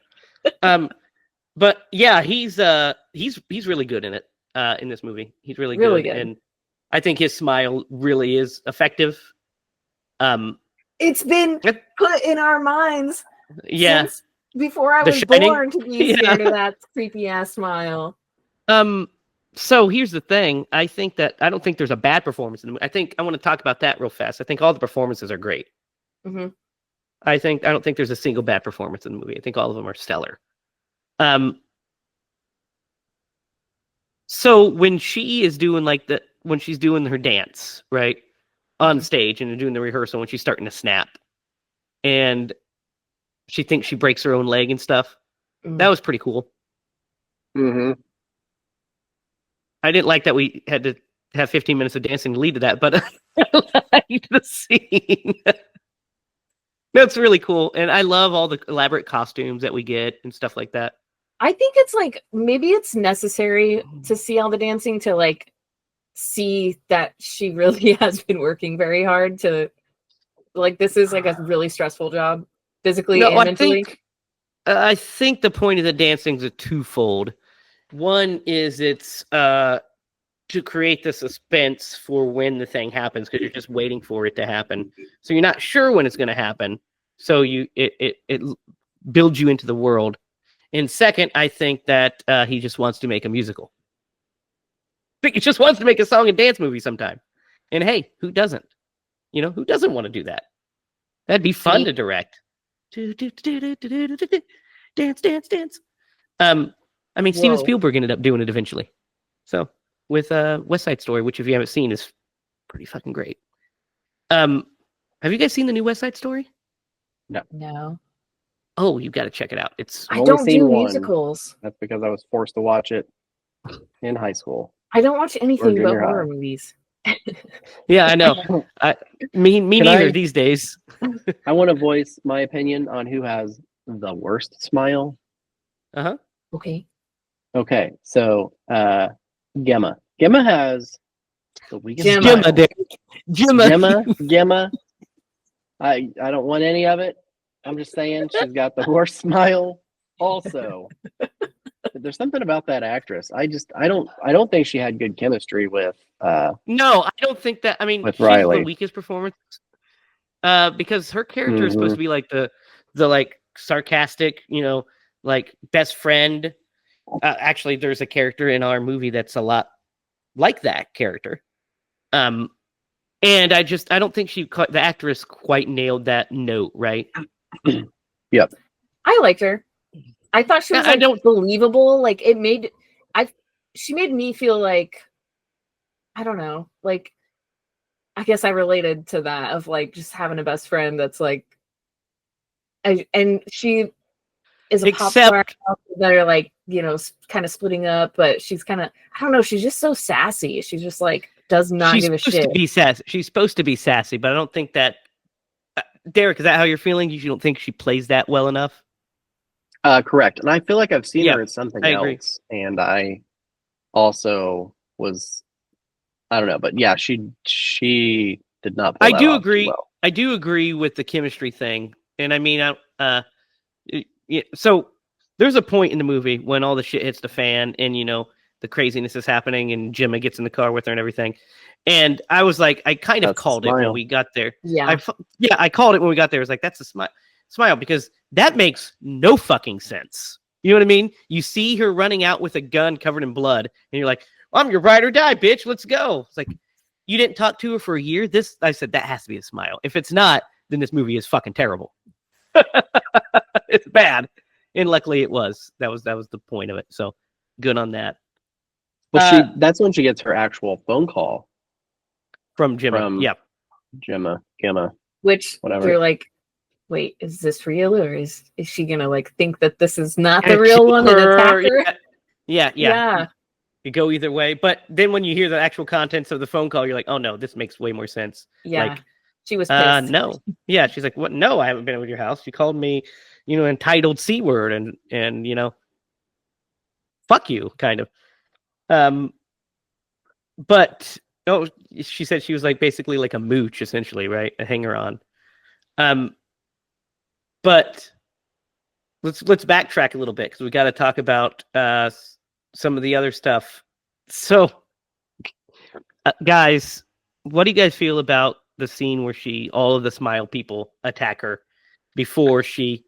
But yeah, he's really good in it. In this movie, he's really good, and I think his smile really is effective.
It's been put in our minds since before I was
Shining.
born to be scared of that creepy ass smile.
So here's the thing. I don't think there's a bad performance in the movie. I want to talk about that real fast. I think all the performances are great.
Mm-hmm.
I don't think there's a single bad performance in the movie. I think all of them are stellar. So when she is doing when she's doing her dance, right, on stage and doing the rehearsal, when she's starting to snap, and she thinks she breaks her own leg and stuff, that was pretty cool.
Mm-hmm.
I didn't like that we had to have 15 minutes of dancing to lead to that, but I liked the scene. That's really cool, and I love all the elaborate costumes that we get and stuff like that.
I think it's maybe it's necessary to see all the dancing to see that she really has been working very hard to this is a really stressful job physically and mentally.
I think the point of the dancing is a twofold. One is it's to create the suspense for when the thing happens, because you're just waiting for it to happen. So you're not sure when it's going to happen. So it builds you into the world. And second, I think that he just wants to make a musical. He just wants to make a song and dance movie sometime. And hey, who doesn't? Who doesn't want to do that? That'd be fun to direct. Dance, dance, dance. I mean, Steven Spielberg ended up doing it eventually. So with West Side Story, which if you haven't seen is pretty fucking great. Have you guys seen the new West Side Story?
No.
Oh, you got to check it out.
I don't do musicals.
That's because I was forced to watch it in high school.
I don't watch anything but horror movies.
Yeah, I know. Me neither these days.
I want to voice my opinion on who has the worst smile.
Uh-huh.
Okay, so Gemma. Gemma has the weakest
smile.
Gemma. I don't want any of it. I'm just saying she's got the worst smile also. There's something about that actress. I don't think she had good chemistry with
No, I don't think that. I mean, she's
Riley.
The weakest performance. Because her character is supposed to be the sarcastic, best friend. Actually, there's a character in our movie that's a lot like that character. And I don't think the actress quite nailed that note, right?
Yep.
I liked her. I thought she was believable. She made me feel I don't know, like, I guess I related to that of like just having a best friend that's like, and she is a pop star.
Except
They're like, kind of splitting up, but she's kind of, I don't know, she's just so sassy. She's just like does not
she's
give a
supposed
shit.
to be sassy. She's supposed to be sassy, but I don't think that. Derek, is that how you're feeling? You don't think she plays that well enough?
Correct. And I feel like I've seen
Yeah,
her in something
I agree.
else, and I also was, I don't know, but yeah, she did not pull
I
that
do
off too
agree.
well.
I do agree with the chemistry thing, and I mean, so there's a point in the movie when all the shit hits the fan, and the craziness is happening, and Gemma gets in the car with her and everything. And I was like, I kind of
That's the
called it when
smile.
we got there.
Yeah.
I called it when we got there. I was like, that's a smile, because that makes no fucking sense. You know what I mean? You see her running out with a gun covered in blood, and you're like, I'm your ride or die, bitch. Let's go. It's like, you didn't talk to her for a year. I said, that has to be a smile. If it's not, then this movie is fucking terrible. It's bad. And luckily it was. That was the point of it. So good on that.
Well, that's when she gets her actual phone call
from Gemma.
from
Yeah.
Gemma,
Which
whatever.
you're like, wait, is this real, or is she gonna like think that this is not the real one and attack her?
Yeah. You go either way. But then when you hear the actual contents of the phone call, you're like, oh no, this makes way more sense.
Yeah.
Like,
she was pissed.
No. Yeah. She's like, what? No, I haven't been over your house. You called me, entitled C word and fuck you, kind of. But she said she was like basically like a mooch, essentially, right? A hanger on. But let's backtrack a little bit, because we got to talk about some of the other stuff. So, guys, what do you guys feel about the scene where all of the smile people attack her before she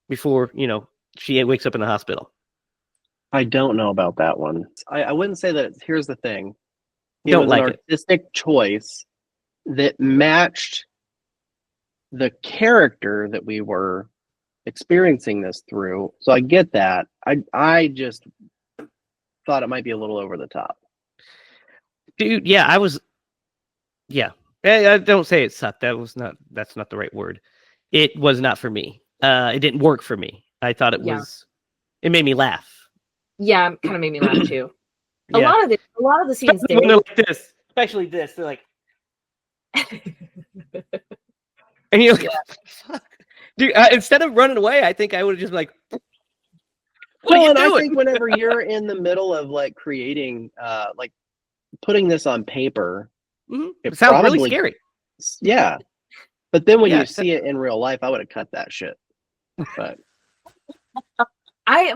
wakes up in the hospital?
I don't know about that one. I wouldn't say that. Here's the thing. It
Don't
was
like
an artistic choice that matched the character that we were experiencing this through. So I get that. I just thought it might be a little over the top.
Dude, yeah, I don't say it sucked. That's not the right word. It was not for me. It didn't work for me. I thought it made me laugh.
Yeah, it kind of made me laugh too.
Yeah.
A lot of the scenes
especially when they're like this, especially this, they're like, and you're like, fuck. Dude, instead of running away, I think I would have just like, what are you doing?
I think whenever you're in the middle of like creating, like putting this on paper,
it sounds really scary.
Yeah, but then when you see it in real life, I would have cut that shit. But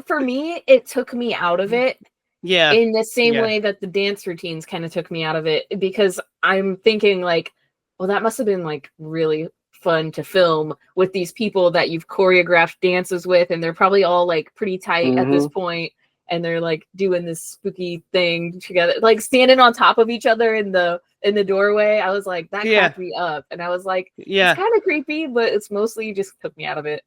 for me, it took me out of it.
Yeah.
In the same way that the dance routines kind of took me out of it, because I'm thinking like, well, that must have been like really fun to film with these people that you've choreographed dances with, and they're probably all like pretty tight at this point, and they're like doing this spooky thing together, like standing on top of each other in the doorway. I was like, that cracked me up, and I was like, it's kind of creepy, but it's mostly just took me out of it.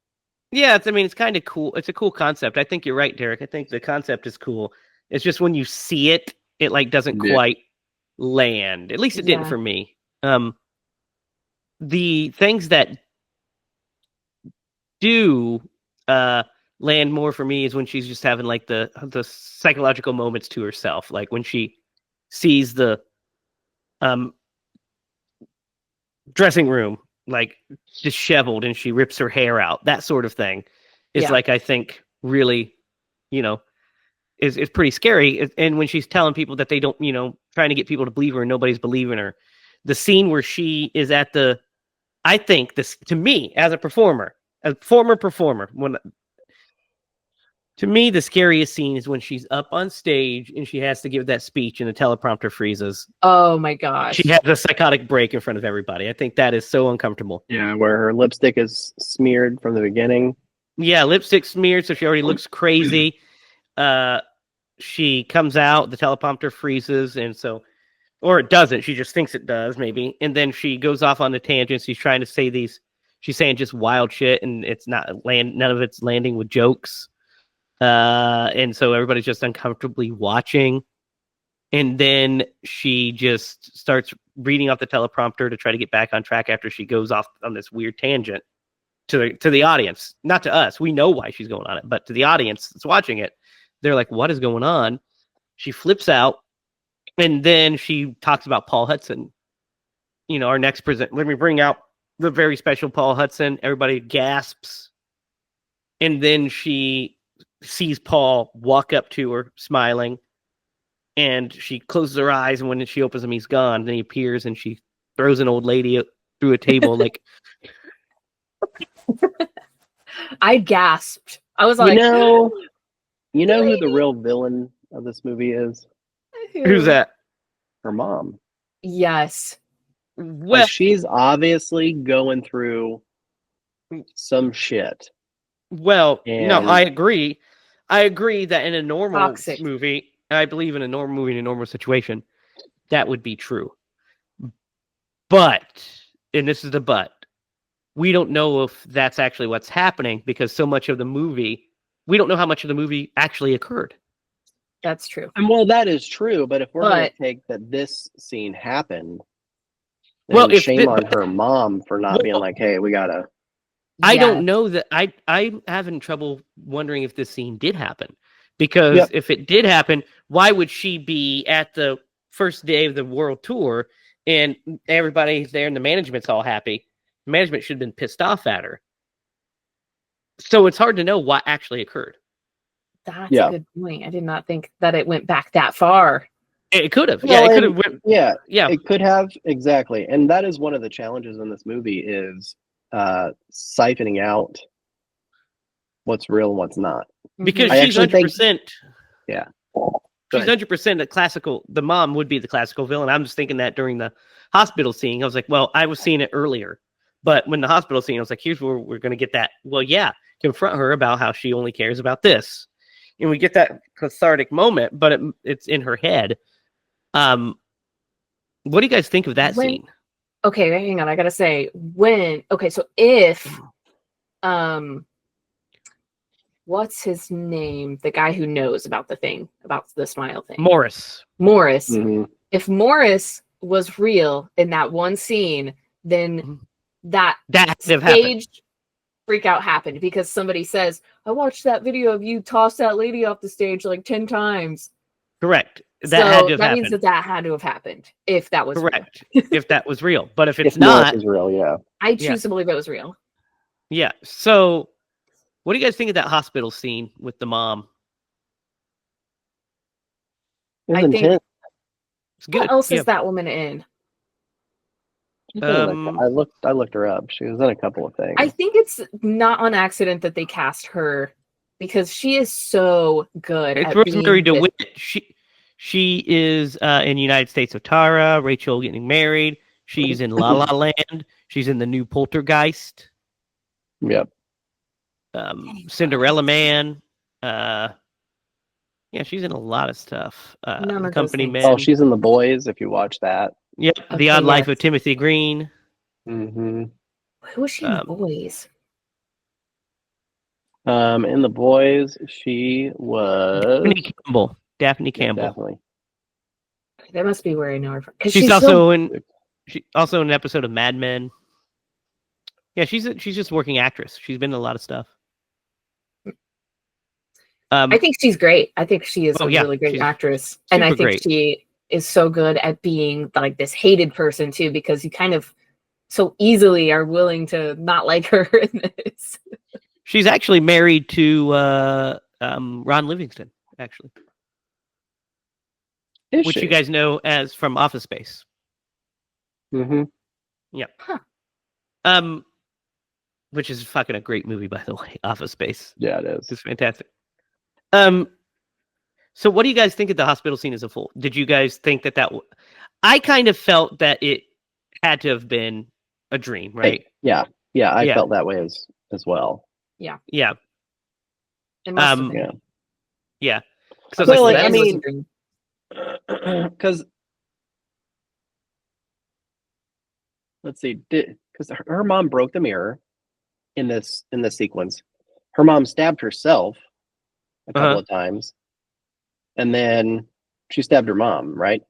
Yeah, it's kind of cool. It's a cool concept. I think you're right, Derek. I think the concept is cool. It's just when you see it, it like doesn't quite land. At least it didn't for me. The things that do land more for me is when she's just having like the psychological moments to herself, like when she sees the dressing room like disheveled and she rips her hair out. That sort of thing is like, I think really, is pretty scary. And when she's telling people that they don't, trying to get people to believe her and nobody's believing her. The scene where she is at I think this, to me, as a former performer, to me, the scariest scene is when she's up on stage and she has to give that speech and the teleprompter freezes.
Oh my gosh.
She has a psychotic break in front of everybody. I think that is so uncomfortable.
Yeah, where her lipstick is smeared from the beginning.
Yeah, lipstick smeared, so she already looks crazy. She comes out, the teleprompter freezes, and so, or it doesn't. She just thinks it does, maybe. And then she goes off on a tangent. She's trying to say she's saying just wild shit, and it's not none of it's landing with jokes. And so everybody's just uncomfortably watching. And then she just starts reading off the teleprompter to try to get back on track after she goes off on this weird tangent to the audience, not to us. We know why she's going on it, but to the audience that's watching it, they're like, what is going on? She flips out, and then she talks about Paul Hudson. Our next present. Let me bring out the very special Paul Hudson. Everybody gasps. And then she sees Paul walk up to her, smiling. And she closes her eyes, and when she opens them, he's gone. Then he appears, and she throws an old lady through a table. Like,
I gasped. I was like,
you know who the real villain of this movie is?
who's that?
Her mom.
Yes.
Well,
Like, she's obviously going through some shit.
no,
And
I agree. I agree that in a normal
Toxic.
movie, I believe in a normal movie, in a normal situation, that would be true. But, and this is the but, we don't know if that's actually what's happening because so much of the movie, we don't know how much of the movie actually occurred.
That's true.
And well, that is true, but if we're going to take that this scene happened, then
Well, if
shame on her mom for not being
Well-
like, hey, we gotta.
I
Yeah.
don't know that I'm having trouble wondering if this scene did happen. Because
Yep.
if it did happen, why would she be at the first day of the world tour and everybody's there and the management's all happy? Management should have been pissed off at her. So it's hard to know what actually occurred.
That's
Yeah.
a good point. I did not think that it went back that far.
It could have.
Well,
Yeah, it could
and-
have went.
Yeah,
Yeah.
it could have, exactly. And that is one of the challenges in this movie is siphoning out what's real and what's not.
Because
I
she's
actually think-
100%.
Yeah.
She's 100% the classical. The mom would be the classical villain. I'm just thinking that during the hospital scene. I was like, well, I was seeing it earlier. But when the hospital scene, I was like, here's where we're going to get that. Well, yeah, confront her about how she only cares about this. And we get that cathartic moment, but it's in her head. What do you guys think of that
When-
scene?
Okay, hang on. I gotta say, so if what's his name? The guy who knows about the thing, about the smile thing.
Morris.
Morris.
Mhm.
If Morris was real in that one scene, then
Mhm.
that
That had to have happened.
stage freak out happened because somebody says, I watched that video of you toss that lady off the stage like 10 times.
Correct. That
So
had to have
that
happened.
means that had to have happened if that was real.
Correct. If that was real. But if it's
If Morris
not,
is real, yeah.
I choose
Yeah.
to believe it was real.
yeah. So what do you guys think of that hospital scene with the mom?
It was
I think-
intense.
It's good.
What else
Yeah.
is that woman in?
I looked her up. She was in a couple of things.
I think it's not on accident that they cast her because she is so good.
It's
at
Rosemary
being this-
DeWitt. She is in United States of Tara, Rachel getting married. She's in La La Land. She's in the new Poltergeist.
Yep.
Cinderella Man. Yeah, she's in a lot of stuff.
None of those
Company
things.
Men.
Oh, she's in The Boys. If you watch that.
Yep.
Okay,
The Odd Life
yes.
of Timothy Green.
Mm-hmm.
Who was she in
Um,
Boys?
In The Boys, she was
Daphne Campbell.
definitely.
That must be where I know her from. 'Cause
She's
so-
also in an episode of Mad Men. Yeah, she's just a working actress. She's been in a lot of stuff.
I think she's great. I think she is
Oh,
a
yeah,
really great
she's
actress. And I
super
think
great.
she is so good at being like this hated person too, because you kind of so easily are willing to not like her in this.
She's actually married to Ron Livingston, actually,
Is
which
she?
you guys know as from Office Space.
Mm-hmm.
Which is fucking a great movie, by the way. Office Space.
Yeah, it is.
It's fantastic. So what do you guys think of the hospital scene as a whole? Did you guys think that I kind of felt that it had to have been a dream, right?
Yeah, I
Yeah.
felt that way as well.
Yeah.
It must have
Um,
been.
Yeah.
Yeah. So
Well,
like,
I
That was a
mean-
dream.
Because let's see, because her mom broke the mirror in this sequence. Her mom stabbed herself a couple
Uh-huh.
of times, and then She stabbed her mom, right?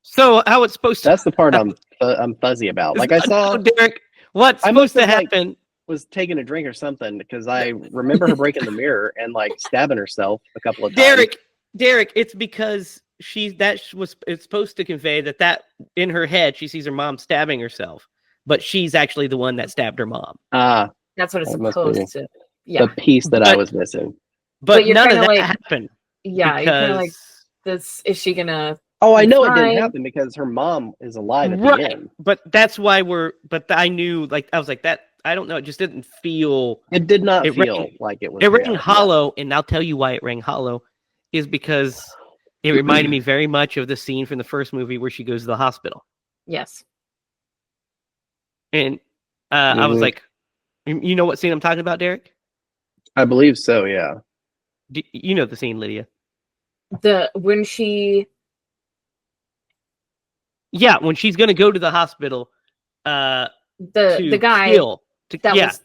So how it's supposed to?
That's the part I'm fuzzy about. Like I saw,
Derek. What's
I
supposed
must
to
have, like,
happen?
was taking a drink or something because I remember her breaking the mirror and like stabbing herself a couple of times.
Derek, it's because it's supposed to convey that in her head she sees her mom stabbing herself, but she's actually the one that stabbed her mom.
That's what it's
That must be
supposed to. Yeah.
the piece that I was missing.
But
you're
none of
kinda
that
like-
happened.
Yeah, you're kind of like,
because
this. Is she gonna?
Oh, I know it
Fine.
didn't happen because her mom is alive at the
right,
end.
but that's why I knew, like, I was like that. I don't know. It just didn't feel.
It did not
It
feel
rang-
like it was.
It rang
reality.
hollow, and I'll tell you why it rang hollow, is because it reminded me very much of the scene from the first movie where she goes to the hospital,
Yes.
and I was
Mhm.
like, you know what scene I'm talking about, Derek?
I believe so. Yeah.
You know the scene, Lydia.
When she.
Yeah, when she's gonna go to the hospital,
The
to
guy
kill,
that
yeah,
was.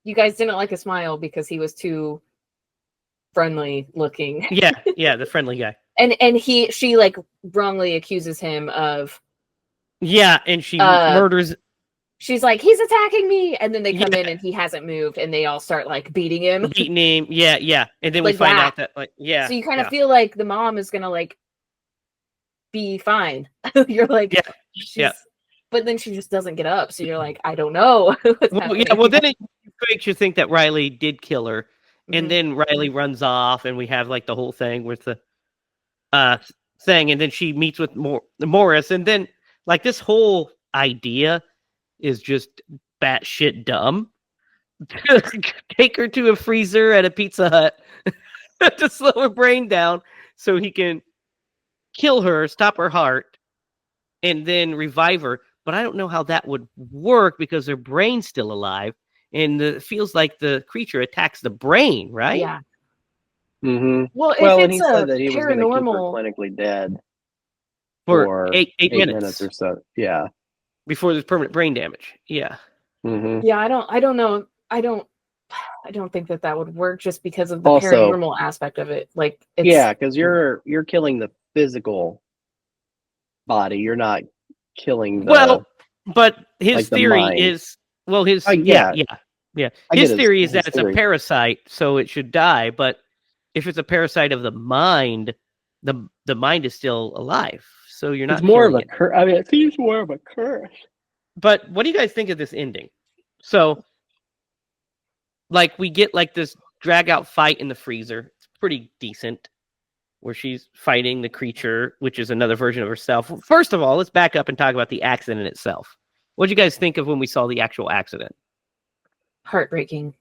You guys didn't like a smile because he was too friendly looking.
yeah, the friendly guy.
And she like wrongly accuses him of.
Yeah, and she
Uh,
murders.
She's like, he's attacking me, and then they come
Yeah.
in and he hasn't moved, and they all start like beating him.
Beating him, yeah, and then we
Like
find
that.
out that, like, yeah.
So you kind
yeah.
of feel like the mom is gonna like be fine. You're like,
Yeah,
she's,
yeah.
But then she just doesn't get up. So you're like, I don't know. what's
Well, yeah,
happening.
well, then it makes you think that Riley did kill her,
Mhm.
and then Riley runs off, and we have like the whole thing with the thing, and then she meets with Morris, and then like this whole idea is just batshit dumb. Take her to a freezer at a Pizza Hut to slow her brain down so he can kill her, stop her heart, and then revive her. But I don't know how that would work because her brain's still alive, and it feels like the creature attacks the brain, right?
Yeah.
Mm-hmm.
Well, if
Well, and
it's
he
a
said that he was going to keep her
paranormal,
clinically dead
For eight
8
minutes,
minutes or so. Yeah.
before there's permanent brain damage. Yeah.
Mm-hmm.
yeah, I don't know. I don't think that would work just because of the
Also-
paranormal aspect of it. Like, it's,
Yeah, because you're killing the physical body. You're not killing the.
Well, but his
like the
theory
mind.
is, well, his
yeah.
yeah.
I
His
get
theory is that
his
it's
theory.
a parasite, so it should die. But if it's a parasite of the mind, the mind is still alive, so you're not.
It's more of
killing
a
it.
curse. I mean, it seems more of a curse.
But what do you guys think of this ending? So, like, we get like this drag out fight in the freezer. It's pretty decent, where she's fighting the creature, which is another version of herself. First of all, let's back up and talk about the accident itself. What did you guys think of when we saw the actual accident?
heartbreaking,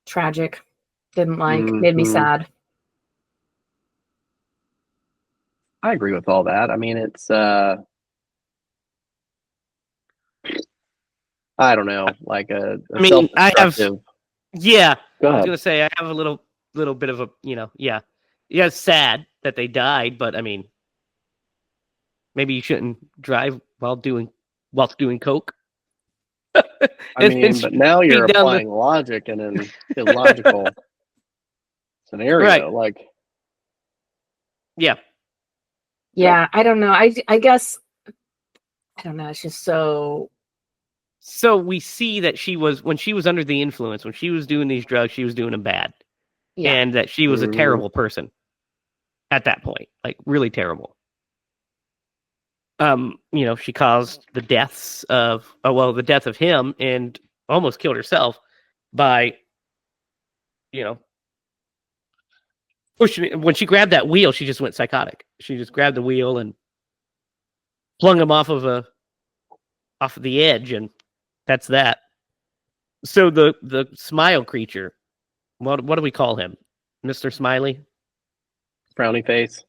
tragic. Didn't like, made me
Mhm.
sad.
I agree with all that. I mean, it's I don't know, like a
I mean, I have-
self-destructive.
Yeah,
Go
I was
ahead.
gonna say I have a little bit of a, yeah, it's sad that they died, but I mean, maybe you shouldn't drive while doing coke.
I
And
mean,
then
but now you're
down the-
applying logic in an illogical scenario.
Right.
Like,
Yeah,
Yeah, I don't know. I guess I don't know. It's just so
so we see that when she was under the influence, when she was doing these drugs, she was doing them bad,
yeah.
and that she was a
Mhm.
terrible person at that point, like really terrible. She caused the deaths of, the death of him, and almost killed herself by, pushing it. When she grabbed that wheel, she just went psychotic. She just grabbed the wheel and flung him off of the edge, and that's that. So the smile creature, what do we call him? Mr. Smiley?
frowny face.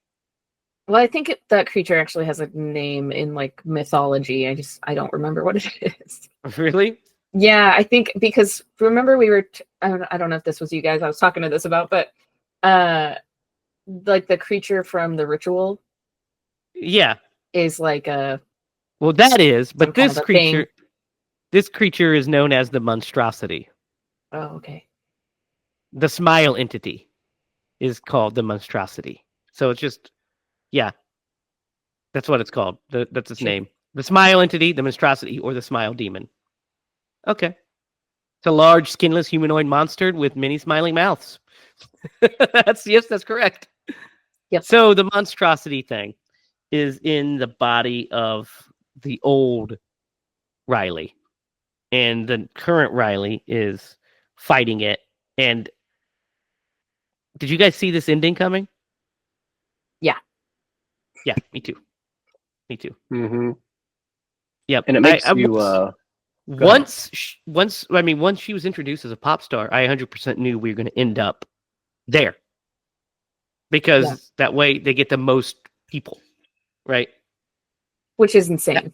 Well, I think that creature actually has a name in like mythology. I don't remember what it is.
Really?
Yeah, I think because remember we were I don't know if this was you guys I was talking to this about, but like the creature from the Ritual
Yeah.
is like a
Well, that is,
some
but
kind
this
of a thing.
creature is known as the monstrosity.
Oh, okay.
The smile entity is called the monstrosity. So it's just, yeah, that's what it's called. That's its
Sure.
name. The smile entity, the monstrosity, or the smile demon. Okay. It's a large, skinless humanoid monster with many smiling mouths. That's correct.
Yep.
So the monstrosity thing is in the body of the old Riley, and the current Riley is fighting it. And did you guys see this ending coming?
Yeah.
Yeah, me too. Me too.
Mm-hmm.
Yep.
And it makes you.
Once she was introduced as a pop star, I 100% knew we were going to end up there, because that way they get the most people, right?
Which is insane.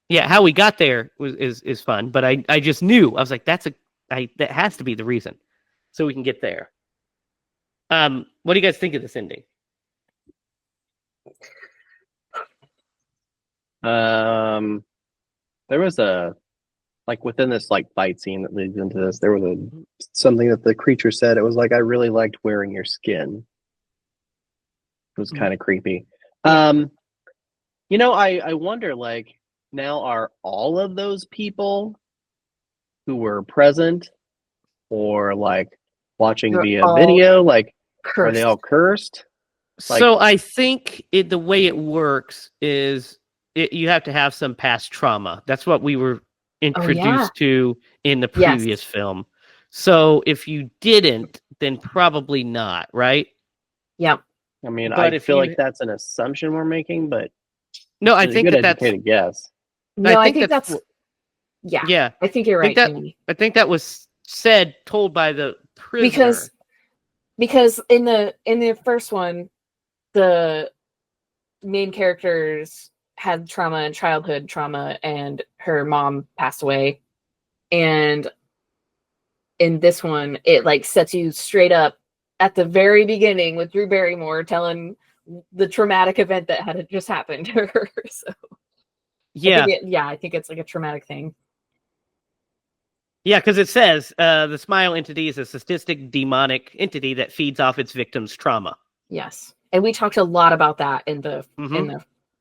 Yeah, how we got there is fun, but I just knew. I was like, that has to be the reason, so we can get there. What do you guys think of this ending?
There was within this fight scene that leads into this, there was something that the creature said. It was like, I really liked wearing your skin. It was kind of creepy. I wonder, now, are all of those people who were present or watching
They're
via
all
video, are
cursed.
they all cursed?
So I think the way it works is you have to have some past trauma. That's what we were introduced to in the previous film. So if you didn't, then probably not, right?
Yep.
I mean,
But
I feel like that's an assumption we're making, but
no, I
it's a
think
good
that's
educated guess.
No, I think that's
yeah.
I think you're right, Jamie.
I think that was told by the prisoner.
Because in the first one, the main characters had trauma and childhood trauma, and her mom passed away. And in this one, it sets you straight up at the very beginning with Drew Barrymore telling the traumatic event that had just happened to her. So I think it's a traumatic thing.
Yeah, because it says the smile entity is a sadistic demonic entity that feeds off its victim's trauma.
Yes, and we talked a lot about that in the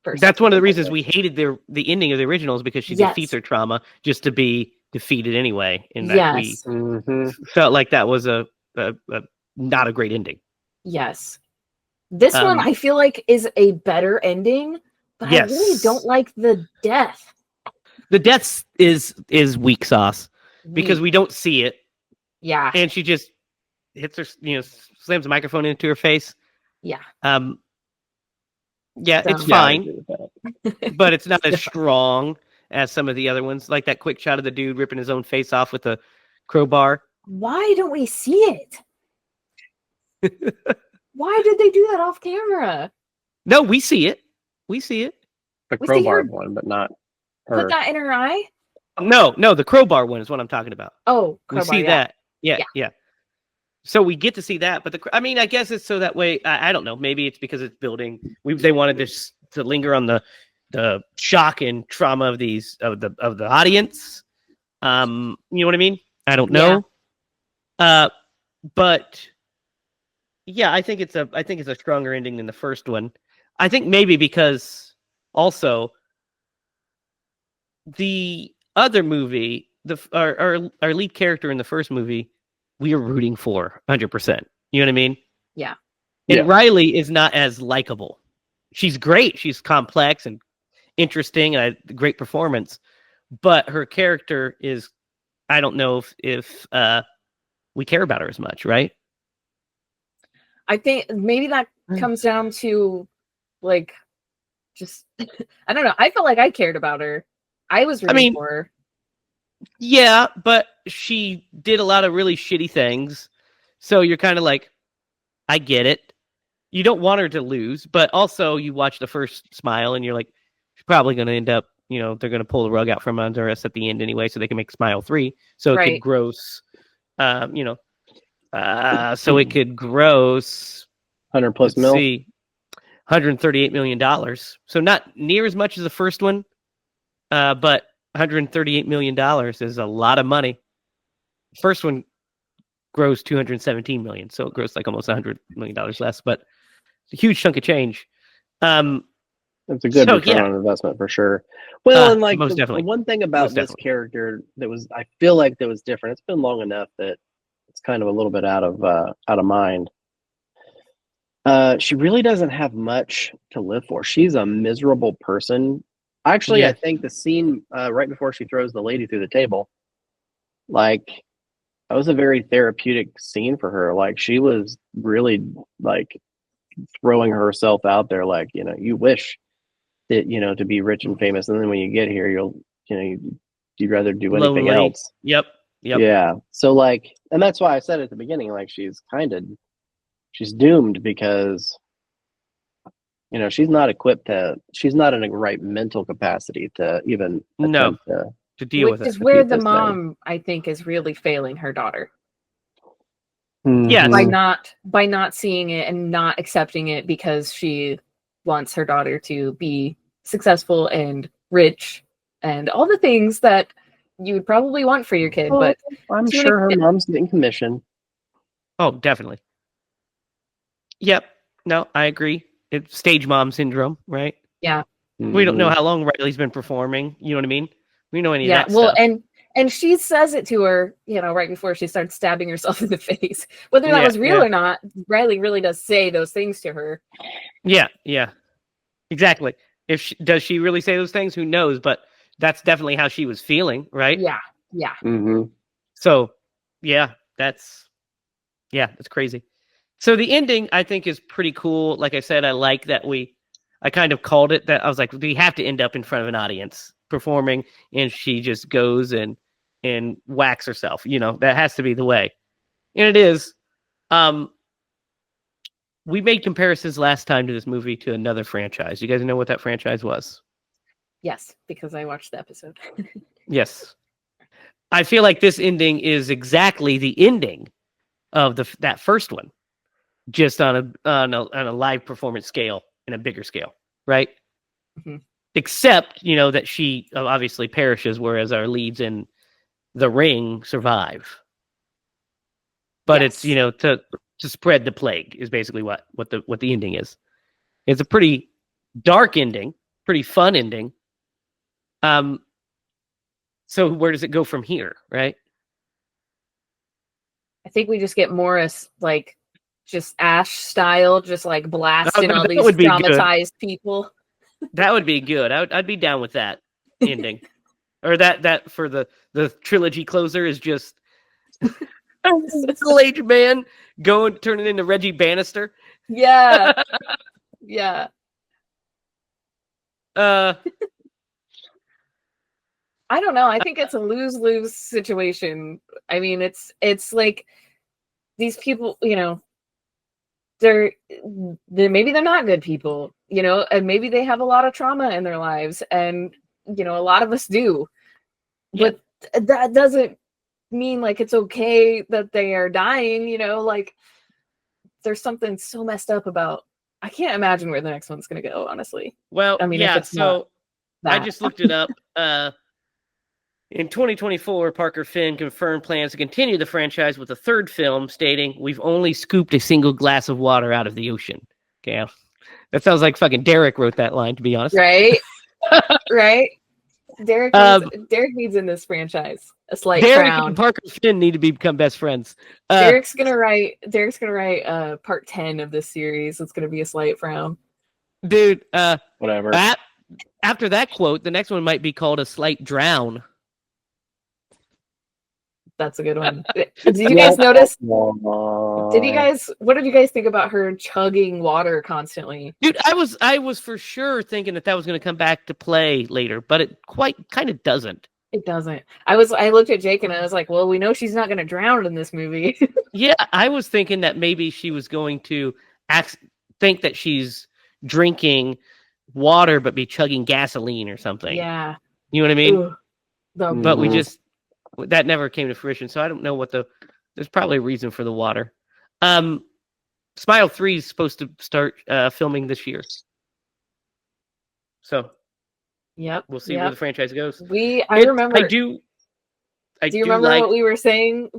first.
That's one of the reasons we hated the ending of the originals, because she defeats her trauma just to be defeated anyway, and that we felt like that was a not a great ending.
Yes, this one I feel like is a better ending, but I really don't like the death.
The death is weak sauce because we don't see it.
Yeah,
and she just hits her, slams the microphone into her face.
Yeah.
It's fine, but it's not as strong as some of the other ones, like that quick shot of the dude ripping his own face off with a crowbar.
Why don't we see it? Why did they do that off camera?
No, we see it. We see it.
The crowbar one, but not her.
Put that in her eye?
No, the crowbar one is what I'm talking about.
Oh,
crowbar, we see that. Yeah. So we get to see that, but I guess it's so that way. I don't know. Maybe it's because it's building. They wanted to linger on the shock and trauma of the audience. You know what I mean? I don't know. But yeah, I think it's a stronger ending than the first one. I think maybe because also the other movie, our lead character in the first movie, we are rooting for 100%. You know what I mean?
Yeah.
And Riley is not as likable. She's great. She's complex and interesting, and a great performance. But her character is, I don't know if we care about her as much, right?
I think maybe that comes down to just I don't know. I felt like I cared about her. I was rooting for her.
Yeah, but she did a lot of really shitty things. So you're kind of like, I get it. You don't want her to lose, but also you watch the first Smile and you're like, she's probably going to end up, they're going to pull the rug out from under us at the end anyway, so they can make Smile 3. So it could gross, so it could gross
100 plus mil.
$138 million. So not near as much as the first one, but $138 million is a lot of money. First one grossed 217 million, so it grossed like almost $100 million less, but it's a huge chunk of change.
It's a good
So,
return
yeah.
on investment for sure. Well, and like
most
the
definitely.
one thing about
Most
this
definitely.
character that was, I feel like that was different. It's been long enough that it's kind of a little bit out of mind. She really doesn't have much to live for. She's a miserable person. Actually,
Yeah.
I think the scene right before she throws the lady through the table, like that was a very therapeutic scene for her. Like she was really like throwing herself out there, like, you know, you wish that, you know, to be rich and famous, and then when you get here, you'd rather do anything
Lonely.
else.
Yep.
Yeah. So like, and that's why I said at the beginning, like she's doomed because, you know, she's not in a right mental capacity to even
No,
attempt to
to deal
Which
with it.
is where
defeat
the
this thing.
mom, I think, is really failing her daughter
Yes.
Mhm.
by not seeing it and not accepting it because she wants her daughter to be successful and rich and all the things that you would probably want for your kid.
Well,
But
I'm
to an
sure her mom's getting commission.
Oh, definitely. Yep. No, I agree. It's stage mom syndrome, right?
yeah,
We don't know
Mhm.
how long Riley's been performing. You know what I mean? We know any of
yeah.
that
Well,
stuff.
and she says it to her, you know, right before she starts stabbing herself in the face. Whether that
Yeah,
was real
yeah.
or not, Riley really does say those things to her.
Yeah, yeah. Exactly. Does she really say those things? Who knows? But that's definitely how she was feeling, right?
Yeah, yeah.
Mhm.
So, yeah, that's crazy. So the ending, I think, is pretty cool. Like I said, I like that I kind of called it that. I was like, we have to end up in front of an audience performing, and she just goes and whacks herself. You know, that has to be the way, and it is. Um, we made comparisons last time to this movie to another franchise. You guys know what that franchise was?
Yes, because I watched the episode.
Yes. I feel like this ending is exactly the ending of that first one, just on a live performance scale and a bigger scale, right?
Mhm.
Except, you know, that she obviously perishes, whereas our leads in The Ring survive. But it's, you
Yes.
know, to spread the plague is basically what the ending is. It's a pretty dark ending, pretty fun ending. So where does it go from here, right?
I think we just get Morris like just Ash style, just like
Oh,
blasting
no,
all
that
these
would be good.
traumatized people.
That would be good. I'd be down with that ending. Or that for the trilogy closer is just middle-aged man turning into Reggie Bannister.
Yeah. Yeah.
Uh,
I don't know. I think it's a lose-lose situation. I mean, it's like these people, you know, they're maybe they're not good people, you know, and maybe they have a lot of trauma in their lives, and you know, a lot of us do.
Yeah.
But that doesn't mean like it's okay that they are dying, you know, like there's something so messed up about. I can't imagine where the next one's going to go, honestly.
well,
I mean, if
yeah.
it's not
So I
that.
just looked it up. In 2024, Parker Finn confirmed plans to continue the franchise with a third film, stating, "We've only scooped a single glass of water out of the ocean." Okay, that sounds like fucking Derek wrote that line, to be honest.
Right? Right? Derek
Um,
needs in this franchise a slight
Derek
frown.
and Parker Finn need to become best friends.
Derek's gonna write part 10 of this series. It's gonna be a slight frown.
Dude,
Whatever.
after that quote, the next one might be called A Slight Drown.
That's a good one. Did you guys notice? What did you guys think about her chugging water constantly?
Dude, I was for sure thinking that was going to come back to play later, but it kind of doesn't.
It doesn't. I looked at Jake and I was like, well, we know she's not going to drown in this movie.
Yeah, I was thinking that maybe she was going to think that she's drinking water but be chugging gasoline or something.
Yeah.
You know what I mean?
Ooh,
But that never came to fruition, so I don't know there's probably a reason for the water. Smile 3 is supposed to start filming this year. So
yep.
we'll see where the franchise goes.
I remember.
Do you remember
what we were saying?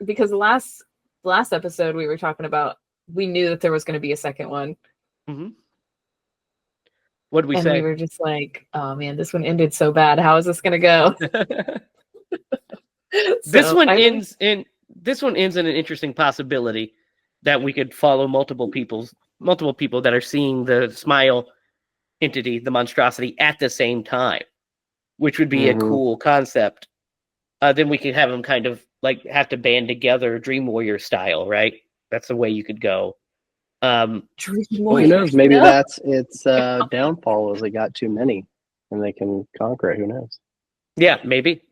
Because the last the last episode we were talking about, we knew that there was going to be a second one.
Mm-hmm. What did we
and
say?
we were just like, oh man, this one ended so bad. How is this going to go?
This one ends in an interesting possibility that we could follow multiple people that are seeing the smile entity, the monstrosity, at the same time, which would be a cool concept. Then we could have them kind of like have to band together, Dream Warrior style, right? That's the way you could go.
Well, who knows? Maybe that's its downfall is they got too many, and they can conquer it. Who knows?
Yeah, maybe.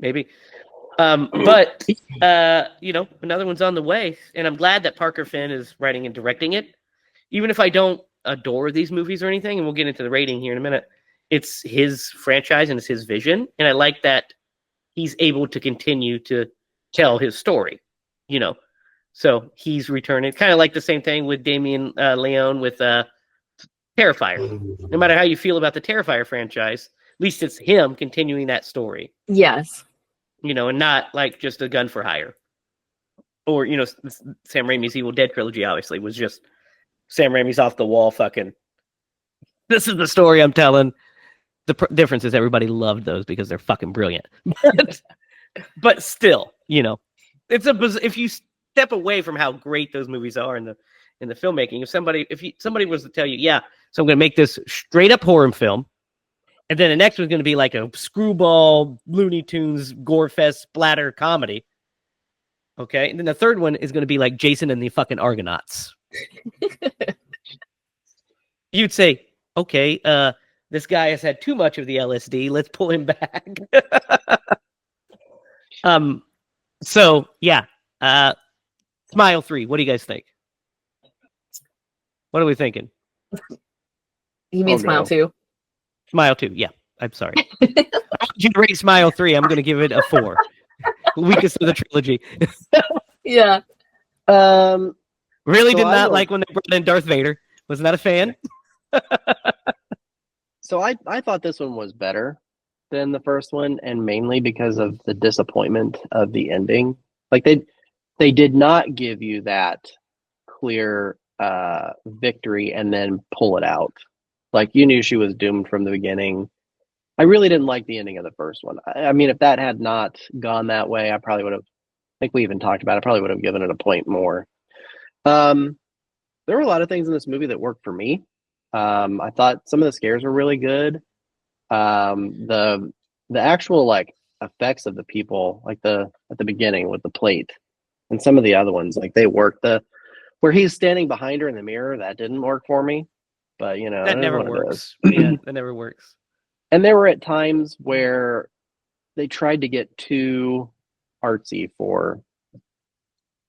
But another one's on the way, and I'm glad that Parker Finn is writing and directing it. Even if I don't adore these movies or anything, and we'll get into the rating here in a minute, it's his franchise and it's his vision, and I like that he's able to continue to tell his story. So he's returning. Kind of like the same thing with Damien Leone with Terrifier. No matter how you feel about the Terrifier franchise, at least it's him continuing that story.
Yes.
And not like just a gun for hire. Or, Sam Raimi's Evil Dead trilogy obviously was just Sam Raimi's off the wall fucking, this is the story I'm telling. The difference is everybody loved those because they're fucking brilliant. But still, if you step away from how great those movies are in the filmmaking, if somebody was to tell you, yeah, so I'm going to make this straight up horror film, and then the next one's going to be like a screwball Looney Tunes gore fest splatter comedy, okay, and then the third one is going to be like Jason and the fucking Argonauts. You'd say, okay, this guy has had too much of the LSD. Let's pull him back. So yeah. Smile 3. What do you guys think? What are we thinking?
You mean Smile 2?
Smile 2, yeah. I'm sorry. You'd rate Smile 3. I'm going to give it a 4. Weakest of the trilogy.
Yeah.
Really did not like when they brought in Darth Vader. Was not a fan.
So I thought this one was better than the first one, and mainly because of the disappointment of the ending. Like they did not give you that clear victory and then pull it out. Like, you knew she was doomed from the beginning. I really didn't like the ending of the first one. I mean, if that had not gone that way, I probably would have, I think we even talked about it, I probably would have given it a point more. There were a lot of things in this movie that worked for me. I thought some of the scares were really good. The actual like effects of the people, like at the beginning with the plate, and some of the other ones, like they worked. Where he's standing behind her in the mirror, that didn't work for me. But
that never works. Yeah, that never works.
And there were at times where they tried to get too artsy, for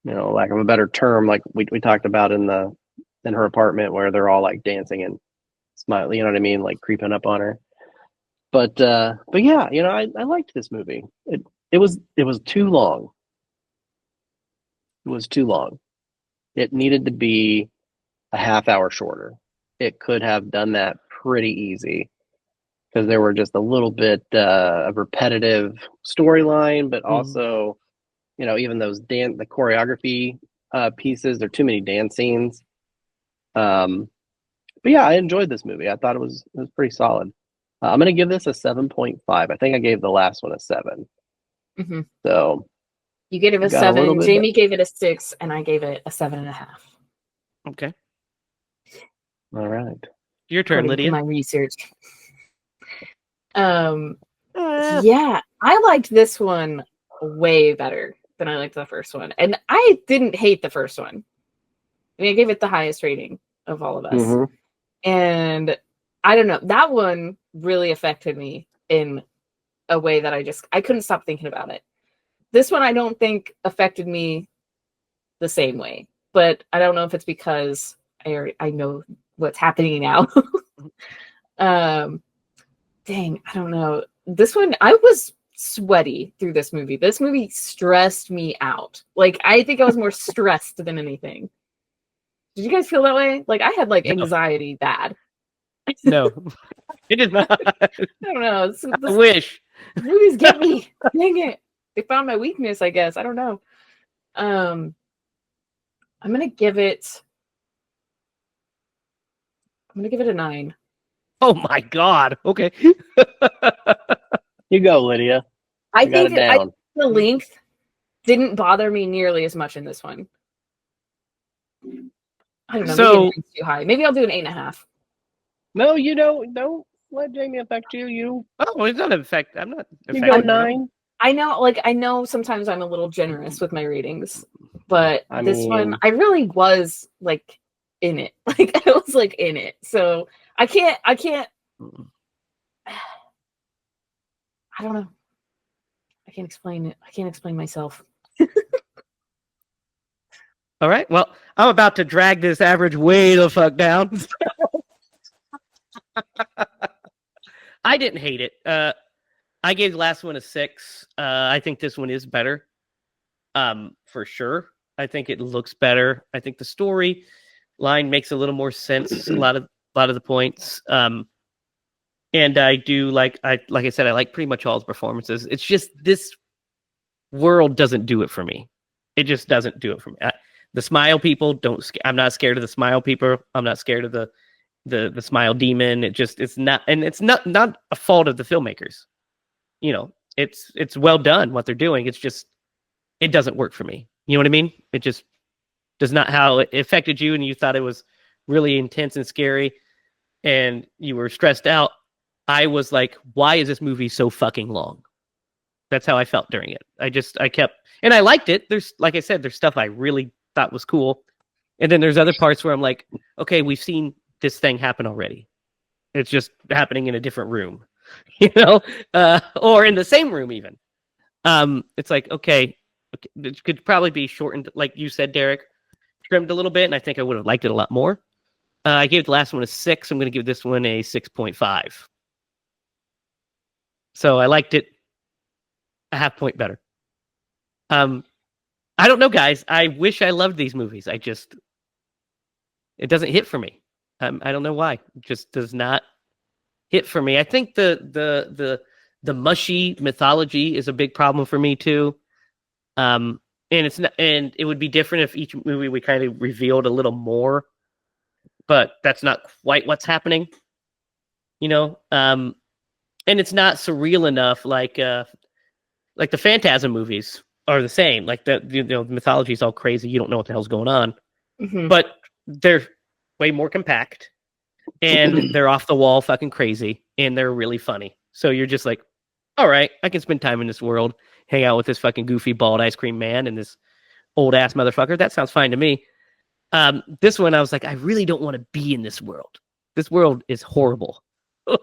lack of a better term, like we talked about in her apartment, where they're all like dancing and smiling, you know what I mean, like creeping up on her. But yeah, I liked this movie. It was too long. It was too long. It needed to be a half hour shorter. It could have done that pretty easy, because there were just a little bit of repetitive storyline, but also, even those the choreography pieces. There are too many dance scenes. But yeah, I enjoyed this movie. I thought it was pretty solid. I'm going to give this a 7.5. I think I gave the last one a 7.
Mm-hmm.
So
you gave it a 7. Jamie gave it a 6, and I gave it a 7.5.
Okay.
All right.
Your turn, Lydia.
My research. Yeah, I liked this one way better than I liked the first one, and I didn't hate the first one. I mean, I gave it the highest rating of all of us, and I don't know, that one really affected me in a way that I couldn't stop thinking about it. This one I don't think affected me the same way, but I don't know if it's because I know what's happening now. Dang, I don't know. This one, I was sweaty through this movie. This movie stressed me out. Like, I think I was more stressed than anything. Did you guys feel that way? Like, I had like anxiety bad.
No, it is not.
I don't know.
I wish.
Movies get me. Dang it. They found my weakness, I guess. I don't know. I'm gonna give it a 9.
Oh my God. Okay.
You go, Lydia.
I
You got
think
it down.
the length didn't bother me nearly as much in this one. I don't know.
So-
maybe it's too high. Maybe I'll do an 8.5.
No, you don't let Jamie affect you. You
Oh, it's not affect. I'm not.
go
affected.
9.
I know sometimes I'm a little generous with my ratings, but
I
this
mean-
one I really was like in it. Like I was like in it. So I can't I don't know. I can't explain it. I can't explain myself.
All right. Well, I'm about to drag this average way the fuck down. I didn't hate it. I gave the last one a 6. I think this one is better. For sure. I think it looks better. I think the story line makes a little more sense. A lot of the points. And I do like I said, I like pretty much all his performances. It's just this world doesn't do it for me. It just doesn't do it for me. The smile people don't. I'm not scared of the smile people. I'm not scared of the smile demon. It's not, and it's not a fault of the filmmakers. You know, it's well done what they're doing. It's just it doesn't work for me. You know what I mean? It just does not how it affected you, and you thought it was really intense and scary, and you were stressed out. I was like, why is this movie so fucking long? That's how I felt during it. I kept, and I liked it. There's, like I said, there's stuff I really thought was cool. And then there's other parts where I'm like, okay, we've seen this thing happen already. It's just happening in a different room, you know, or in the same room even. It's like, okay, it could probably be shortened, like you said, Derek, trimmed a little bit, and I think I would have liked it a lot more. I gave the last one a 6. I'm going to give this one a 6.5. So I liked it a half point better. I don't know, guys. I wish I loved these movies. It doesn't hit for me. I don't know why. It just does not hit for me. I think the mushy mythology is a big problem for me too. And it's not, and it would be different if each movie we kind of revealed a little more, but that's not quite what's happening. You know, and it's not surreal enough like the Phantasm movies are the same. Like the mythology is all crazy. You don't know what the hell's going on, but they're way more compact, and they're off the wall, fucking crazy, and they're really funny. So you're just like, all right, I can spend time in this world, hang out with this fucking goofy bald ice cream man and this old ass motherfucker. That sounds fine to me. This one, I was like, I really don't want to be in this world. This world is horrible.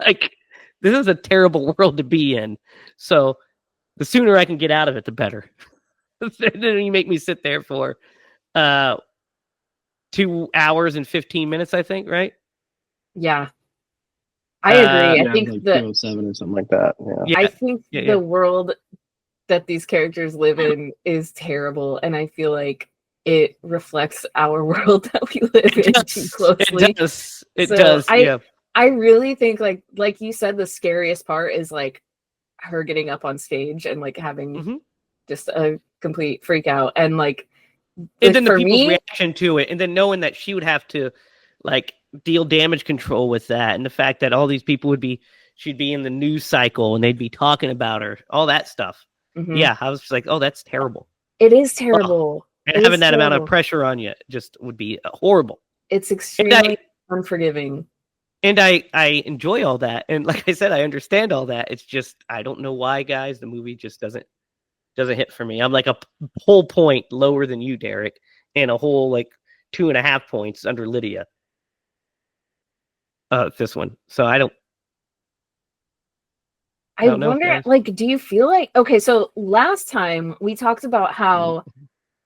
Like, this is a terrible world to be in. So the sooner I can get out of it, the better. Then you make me sit there for 2 hours and 15 minutes, I think, right?
Yeah. I agree.
Yeah,
I think
like
that
207 or something like that. Yeah.
I think
Yeah,
the
yeah.
world that these characters live in is terrible, and I feel like it reflects our world that we live in too closely.
It does. It
So
does. Yeah.
I really think like you said, the scariest part is like her getting up on stage and like having
Mhm.
just a complete freak out, and like
And then the
for
people's
me,
reaction to it, and then knowing that she would have to like deal damage control with that, and the fact that all these people she'd be in the news cycle and they'd be talking about her, all that stuff.
mhm.
Yeah, I was just like, oh, that's terrible.
It is terrible.
And
It
having
is
that amount of
terrible.
pressure on you just would be horrible.
It's extremely unforgiving.
And I enjoy all that, and like I said, I understand all that. It's just I don't know why, guys. The movie just doesn't hit for me. I'm like a whole point lower than you, Derek, and a whole like 2.5 points under Lydia. This one. So I don't know,
wonder,
guys.
like, do you feel like, okay, so last time we talked about how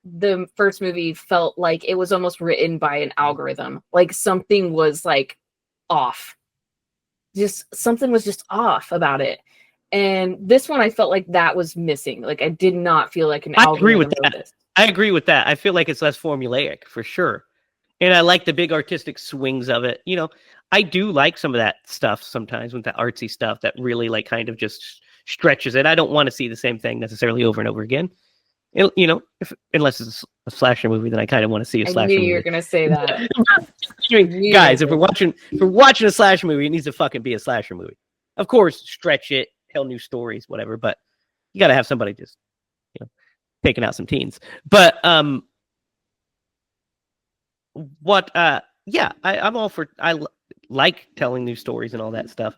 the first movie felt like it was almost written by an algorithm, like something was like off, just something was just off about it. And this one, I felt like that was missing. Like, I did not feel like an
I
algorithm
agree with
wrote
that.
this.
I agree with that. I feel like it's less formulaic for sure. And I like the big artistic swings of it. You know, I do like some of that stuff sometimes with the artsy stuff that really like kind of just stretches it. I don't want to see the same thing necessarily over and over again. You know, unless it's a slasher movie, then I kind of want to see a
I
slasher
knew
movie.
you were gonna say that.
I mean,
knew
guys,
you
if
were
we're watching a slasher movie, it needs to fucking be a slasher movie. Of course, stretch it, tell new stories, whatever. But you got to have somebody just, taking out some teens. But yeah, I'm all for. Like telling new stories and all that stuff.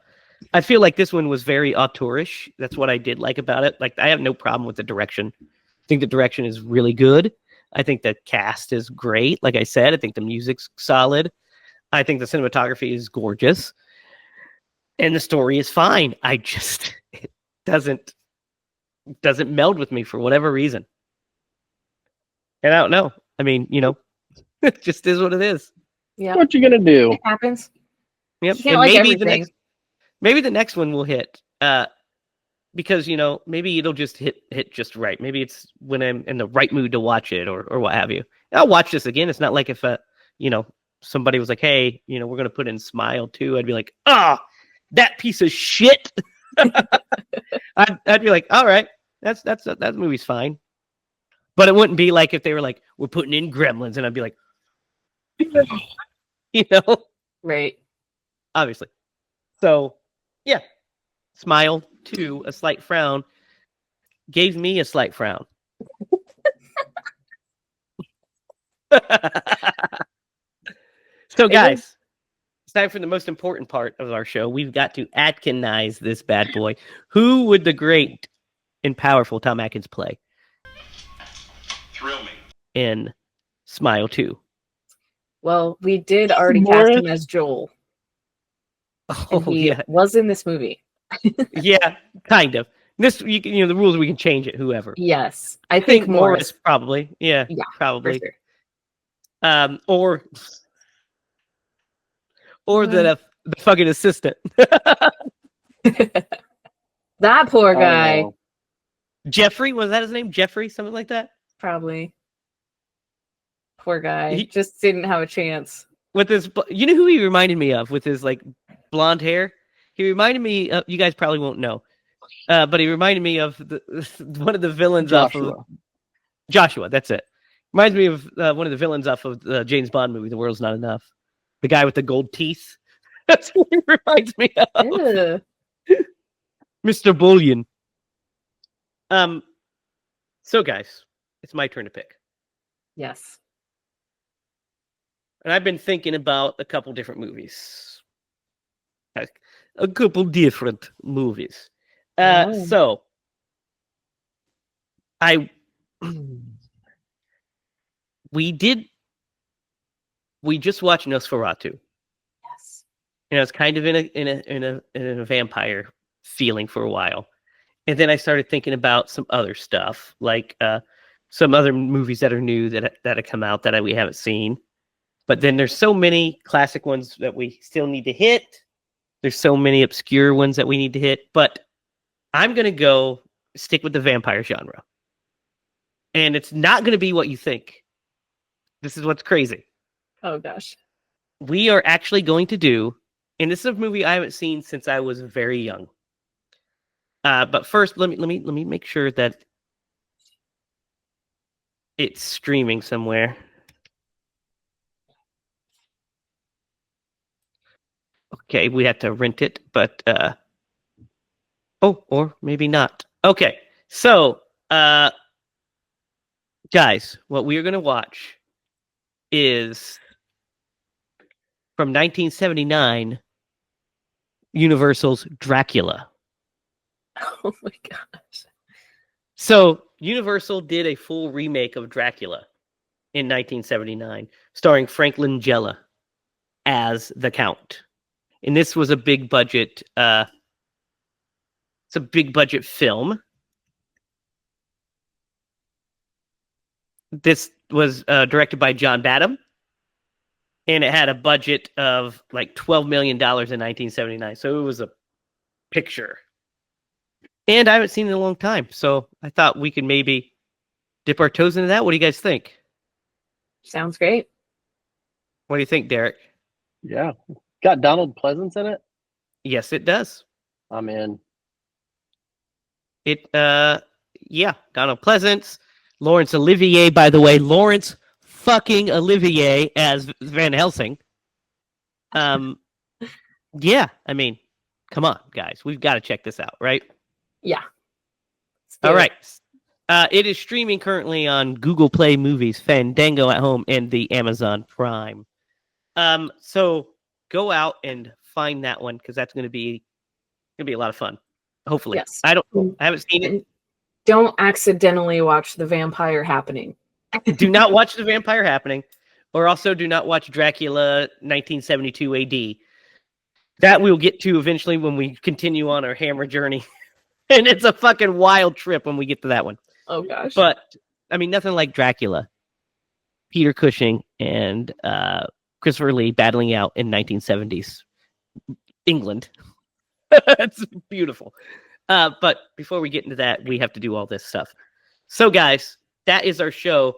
I feel like this one was very auteurish. That's what I did like about it. Like, I have no problem with the direction. I think the direction is really good. I think the cast is great. Like I said, I think the music's solid. I think the cinematography is gorgeous. And the story is fine. It doesn't meld with me for whatever reason. And I don't know. I mean, it just is what it is.
Yeah,
What you gonna do?
it happens.
Yep.
You can't
And
like
maybe
everything.
maybe the next one will hit. Because maybe it'll just hit just right. Maybe it's when I'm in the right mood to watch it or what have you. I'll watch this again. It's not like if somebody was like, hey, we're gonna put in Smile 2, I'd be like, that piece of shit. I'd be like, all right, that movie's fine. But it wouldn't be like if they were like, we're putting in Gremlins, and I'd be like,
Right.
obviously. So yeah, Smile 2, a slight frown, gave me a slight frown. So, guys, it's time for the most important part of our show. We've got to Atkinize this bad boy. Who would the great and powerful Tom Atkins play?
Thrill me.
In Smile 2.
Well, we did already cast him as Joel.
Oh,
And he
yeah.
was in this movie.
Yeah, kind of. This, the rules, we can change it, whoever.
Yes. I think Morris.
Probably. Yeah, probably.
For sure.
Or the fucking assistant.
That poor guy.
Oh,
Jeffrey, was that his name? Jeffrey, something like that?
Probably. Poor guy.
He-
Just didn't have a chance.
With his, you know who he reminded me of with his like blonde hair? He reminded me of, you guys probably won't know, but he reminded me of one of the villains off of Joshua. That's it. Reminds me of one of the villains off of the James Bond movie, The World's Not Enough. The guy with the gold teeth. That's what he reminds me of.
Ew.
Mr. Bullion. So guys, it's my turn to pick.
Yes.
And I've been thinking about a couple different movies. A couple different movies.
Oh.
So we just watched Nosferatu.
Yes.
And I was kind of in a vampire feeling for a while. And then I started thinking about some other stuff, like some other movies that are new that have come out that we haven't seen. But then there's so many classic ones that we still need to hit. There's so many obscure ones that we need to hit. But I'm going to stick with the vampire genre. And it's not going to be what you think. This is what's crazy.
Oh gosh.
We are actually going to do, and this is a movie I haven't seen since I was very young. But first, let me make sure that it's streaming somewhere. Okay, we have to rent it, but or maybe not. Okay, so guys, what we are going to watch is from 1979, Universal's Dracula.
Oh my gosh.
So Universal did a full remake of Dracula in 1979, starring Frank Langella as the Count. And this was a big budget. It's a big budget film. This was directed by John Badham, and it had a budget of like $12 million in 1979. So it was a picture. And I haven't seen it in a long time, so I thought we could maybe dip our toes into that. What do you guys think?
Sounds great.
What do you think, Derek?
yeah. Got Donald Pleasance in it.
Yes, it does.
I'm in.
Yeah, Donald Pleasance, Laurence Olivier, by the way, Laurence fucking Olivier as Van Helsing. Yeah, I mean, come on, guys, we've got to check this out, right?
Yeah.
All right. It is streaming currently on Google Play Movies, Fandango at Home, and the Amazon Prime. So go out and find that one because that's going to be a lot of fun. Hopefully,
Yes.
I haven't seen it.
And don't accidentally watch The Vampire Happening.
Do not watch The Vampire Happening, or also do not watch Dracula 1972 AD. That we'll get to eventually when we continue on our Hammer journey. And it's a fucking wild trip when we get to that one.
Oh gosh.
But I mean, nothing like Dracula, Peter Cushing, and Christopher Lee battling out in 1970s England. It's beautiful. But before we get into that, we have to do all this stuff. So, guys, that is our show.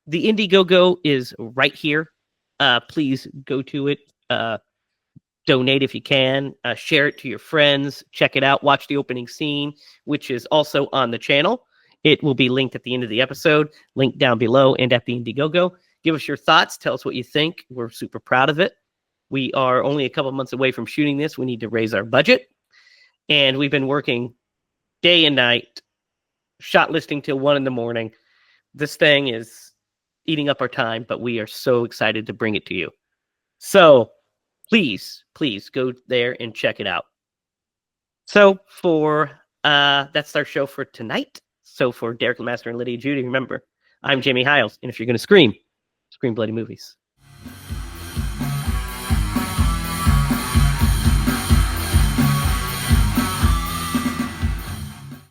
The Indiegogo is right here. Please go to it. Donate if you can. Share it to your friends. Check it out. Watch the opening scene, which is also on the channel. It will be linked at the end of the episode, linked down below and at the Indiegogo. Give us your thoughts. Tell us what you think. We're super proud of it. We are only a couple months away from shooting this. We need to raise our budget. And we've been working day and night, shot listing till 1 a.m. This thing is eating up our time, but we are so excited to bring it to you. So please go there and check it out. So that's our show for tonight. So for Derek Lemaster and Lydia Judy, remember, I'm Jamie Hiles. And if you're going to scream bloody movies.